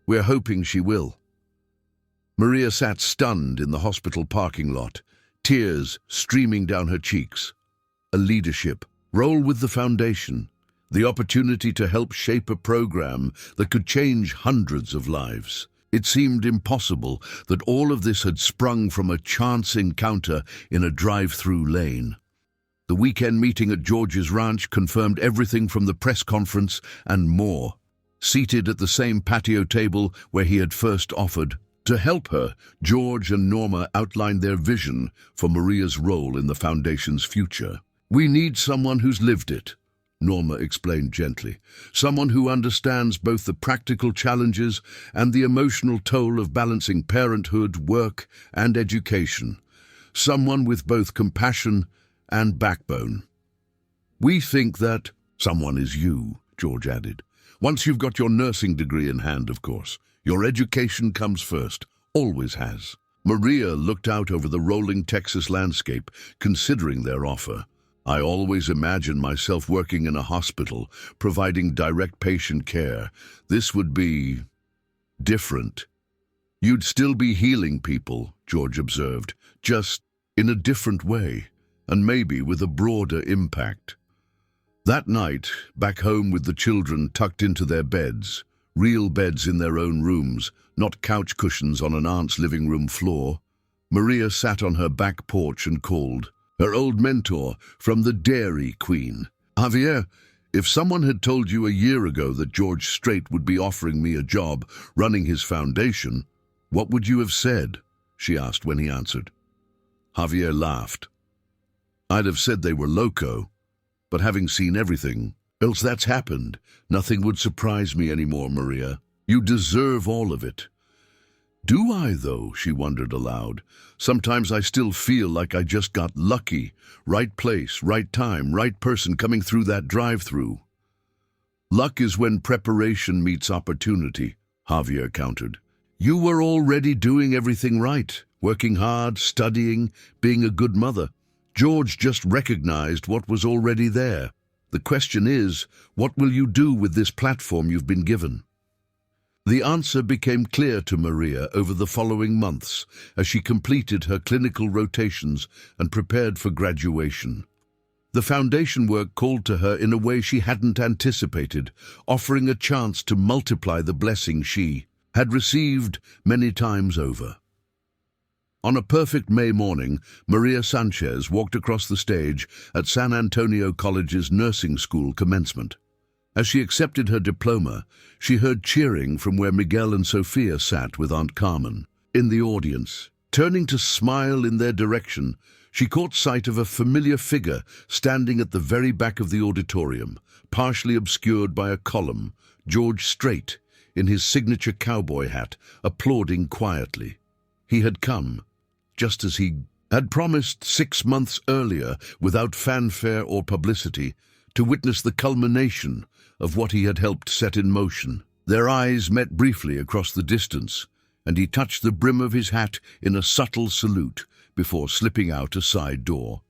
"We're hoping she will." Maria sat stunned in the hospital parking lot, tears streaming down her cheeks. A leadership role with the foundation, the opportunity to help shape a program that could change hundreds of lives. It seemed impossible that all of this had sprung from a chance encounter in a drive-thru lane. The weekend meeting at George's ranch confirmed everything from the press conference and more. Seated at the same patio table where he had first offered to help her, George and Norma outlined their vision for Maria's role in the foundation's future. "We need someone who's lived it," Norma explained gently. "Someone who understands both the practical challenges and the emotional toll of balancing parenthood, work, and education. Someone with both compassion and backbone." "We think that someone is you," George added. "Once you've got your nursing degree in hand, of course. Your education comes first, always has." Maria looked out over the rolling Texas landscape, considering their offer. "I always imagined myself working in a hospital, providing direct patient care. This would be different." "You'd still be healing people," George observed, "just in a different way, and maybe with a broader impact." That night, back home with the children tucked into their beds, real beds in their own rooms, not couch cushions on an aunt's living room floor, Maria sat on her back porch and called her old mentor from the Dairy Queen. "Javier, if someone had told you a year ago that George Strait would be offering me a job running his foundation, what would you have said?" she asked when he answered. Javier laughed. "I'd have said they were loco, but having seen everything else that's happened, nothing would surprise me anymore, Maria. You deserve all of it." "Do I, though?" she wondered aloud. "Sometimes I still feel like I just got lucky. Right place, right time, right person coming through that drive-thru." "Luck is when preparation meets opportunity," Javier countered. "You were already doing everything right, working hard, studying, being a good mother. George just recognized what was already there." The question is, what will you do with this platform you've been given? The answer became clear to Maria over the following months as she completed her clinical rotations and prepared for graduation. The foundation work called to her in a way she hadn't anticipated, offering a chance to multiply the blessing she had received many times over. On a perfect May morning, Maria Sanchez walked across the stage at San Antonio College's nursing school commencement. As she accepted her diploma, she heard cheering from where Miguel and Sofia sat with Aunt Carmen. In the audience, turning to smile in their direction, she caught sight of a familiar figure standing at the very back of the auditorium, partially obscured by a column, George Strait, in his signature cowboy hat, applauding quietly. He had come, just as he had promised 6 months earlier, without fanfare or publicity, to witness the culmination of what he had helped set in motion. Their eyes met briefly across the distance, and he touched the brim of his hat in a subtle salute before slipping out a side door.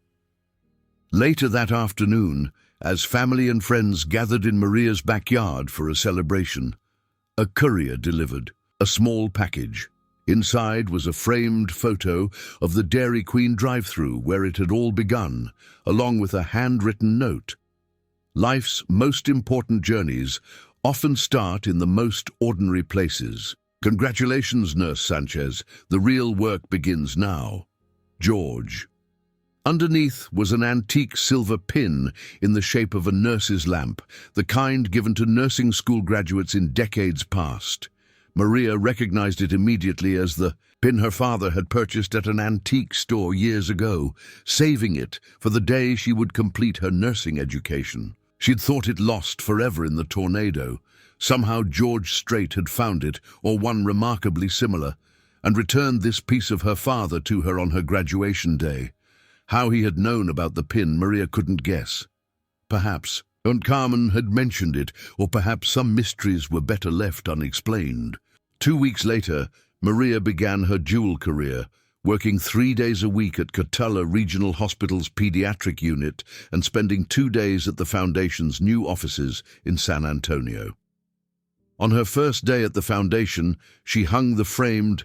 Later that afternoon, as family and friends gathered in Maria's backyard for a celebration, a courier delivered a small package. Inside was a framed photo of the Dairy Queen drive-thru where it had all begun, along with a handwritten note. Life's most important journeys often start in the most ordinary places. Congratulations, Nurse Sanchez. The real work begins now. George. Underneath was an antique silver pin in the shape of a nurse's lamp, the kind given to nursing school graduates in decades past. Maria recognized it immediately as the pin her father had purchased at an antique store years ago, saving it for the day she would complete her nursing education. She'd thought it lost forever in the tornado. Somehow George Strait had found it, or one remarkably similar, and returned this piece of her father to her on her graduation day. How he had known about the pin, Maria couldn't guess. Perhaps Aunt Carmen had mentioned it, or perhaps some mysteries were better left unexplained. 2 weeks later, Maria began her dual career, working 3 days a week at Cotulla Regional Hospital's pediatric unit and spending 2 days at the Foundation's new offices in San Antonio. On her first day at the Foundation, she hung the framed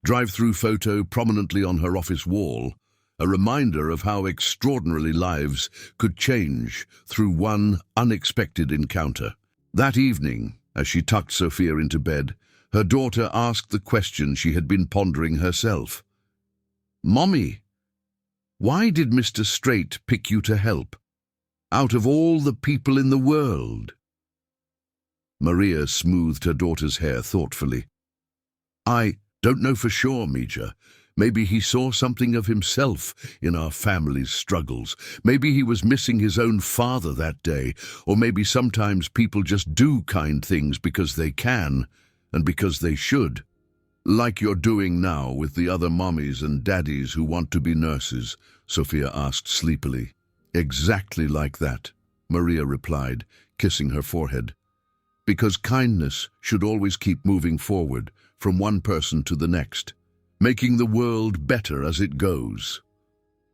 drive-thru photo prominently on her office wall, a reminder of how extraordinarily lives could change through one unexpected encounter. That evening, as she tucked Sofia into bed, her daughter asked the question she had been pondering herself. "Mommy, why did Mr. Strait pick you to help, out of all the people in the world?" Maria smoothed her daughter's hair thoughtfully. "I don't know for sure, Mija. Maybe he saw something of himself in our family's struggles. Maybe he was missing his own father that day, or maybe sometimes people just do kind things because they can, and because they should. Like you're doing now with the other mommies and daddies who want to be nurses," Sofia asked sleepily. "Exactly like that," Maria replied, kissing her forehead. "Because kindness should always keep moving forward, from one person to the next, making the world better as it goes."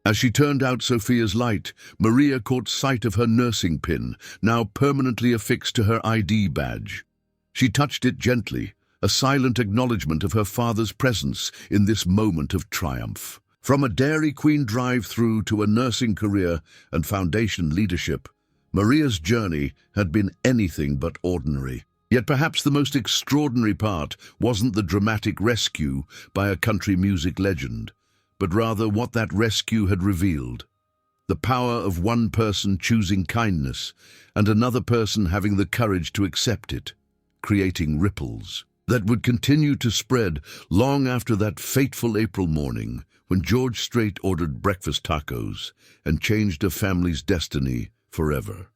As she turned out Sofia's light, Maria caught sight of her nursing pin, now permanently affixed to her ID badge. She touched it gently, a silent acknowledgement of her father's presence in this moment of triumph. From a Dairy Queen drive-thru to a nursing career and foundation leadership, Maria's journey had been anything but ordinary. Yet perhaps the most extraordinary part wasn't the dramatic rescue by a country music legend, but rather what that rescue had revealed. The power of one person choosing kindness and another person having the courage to accept it, creating ripples that would continue to spread long after that fateful April morning when George Strait ordered breakfast tacos and changed a family's destiny forever.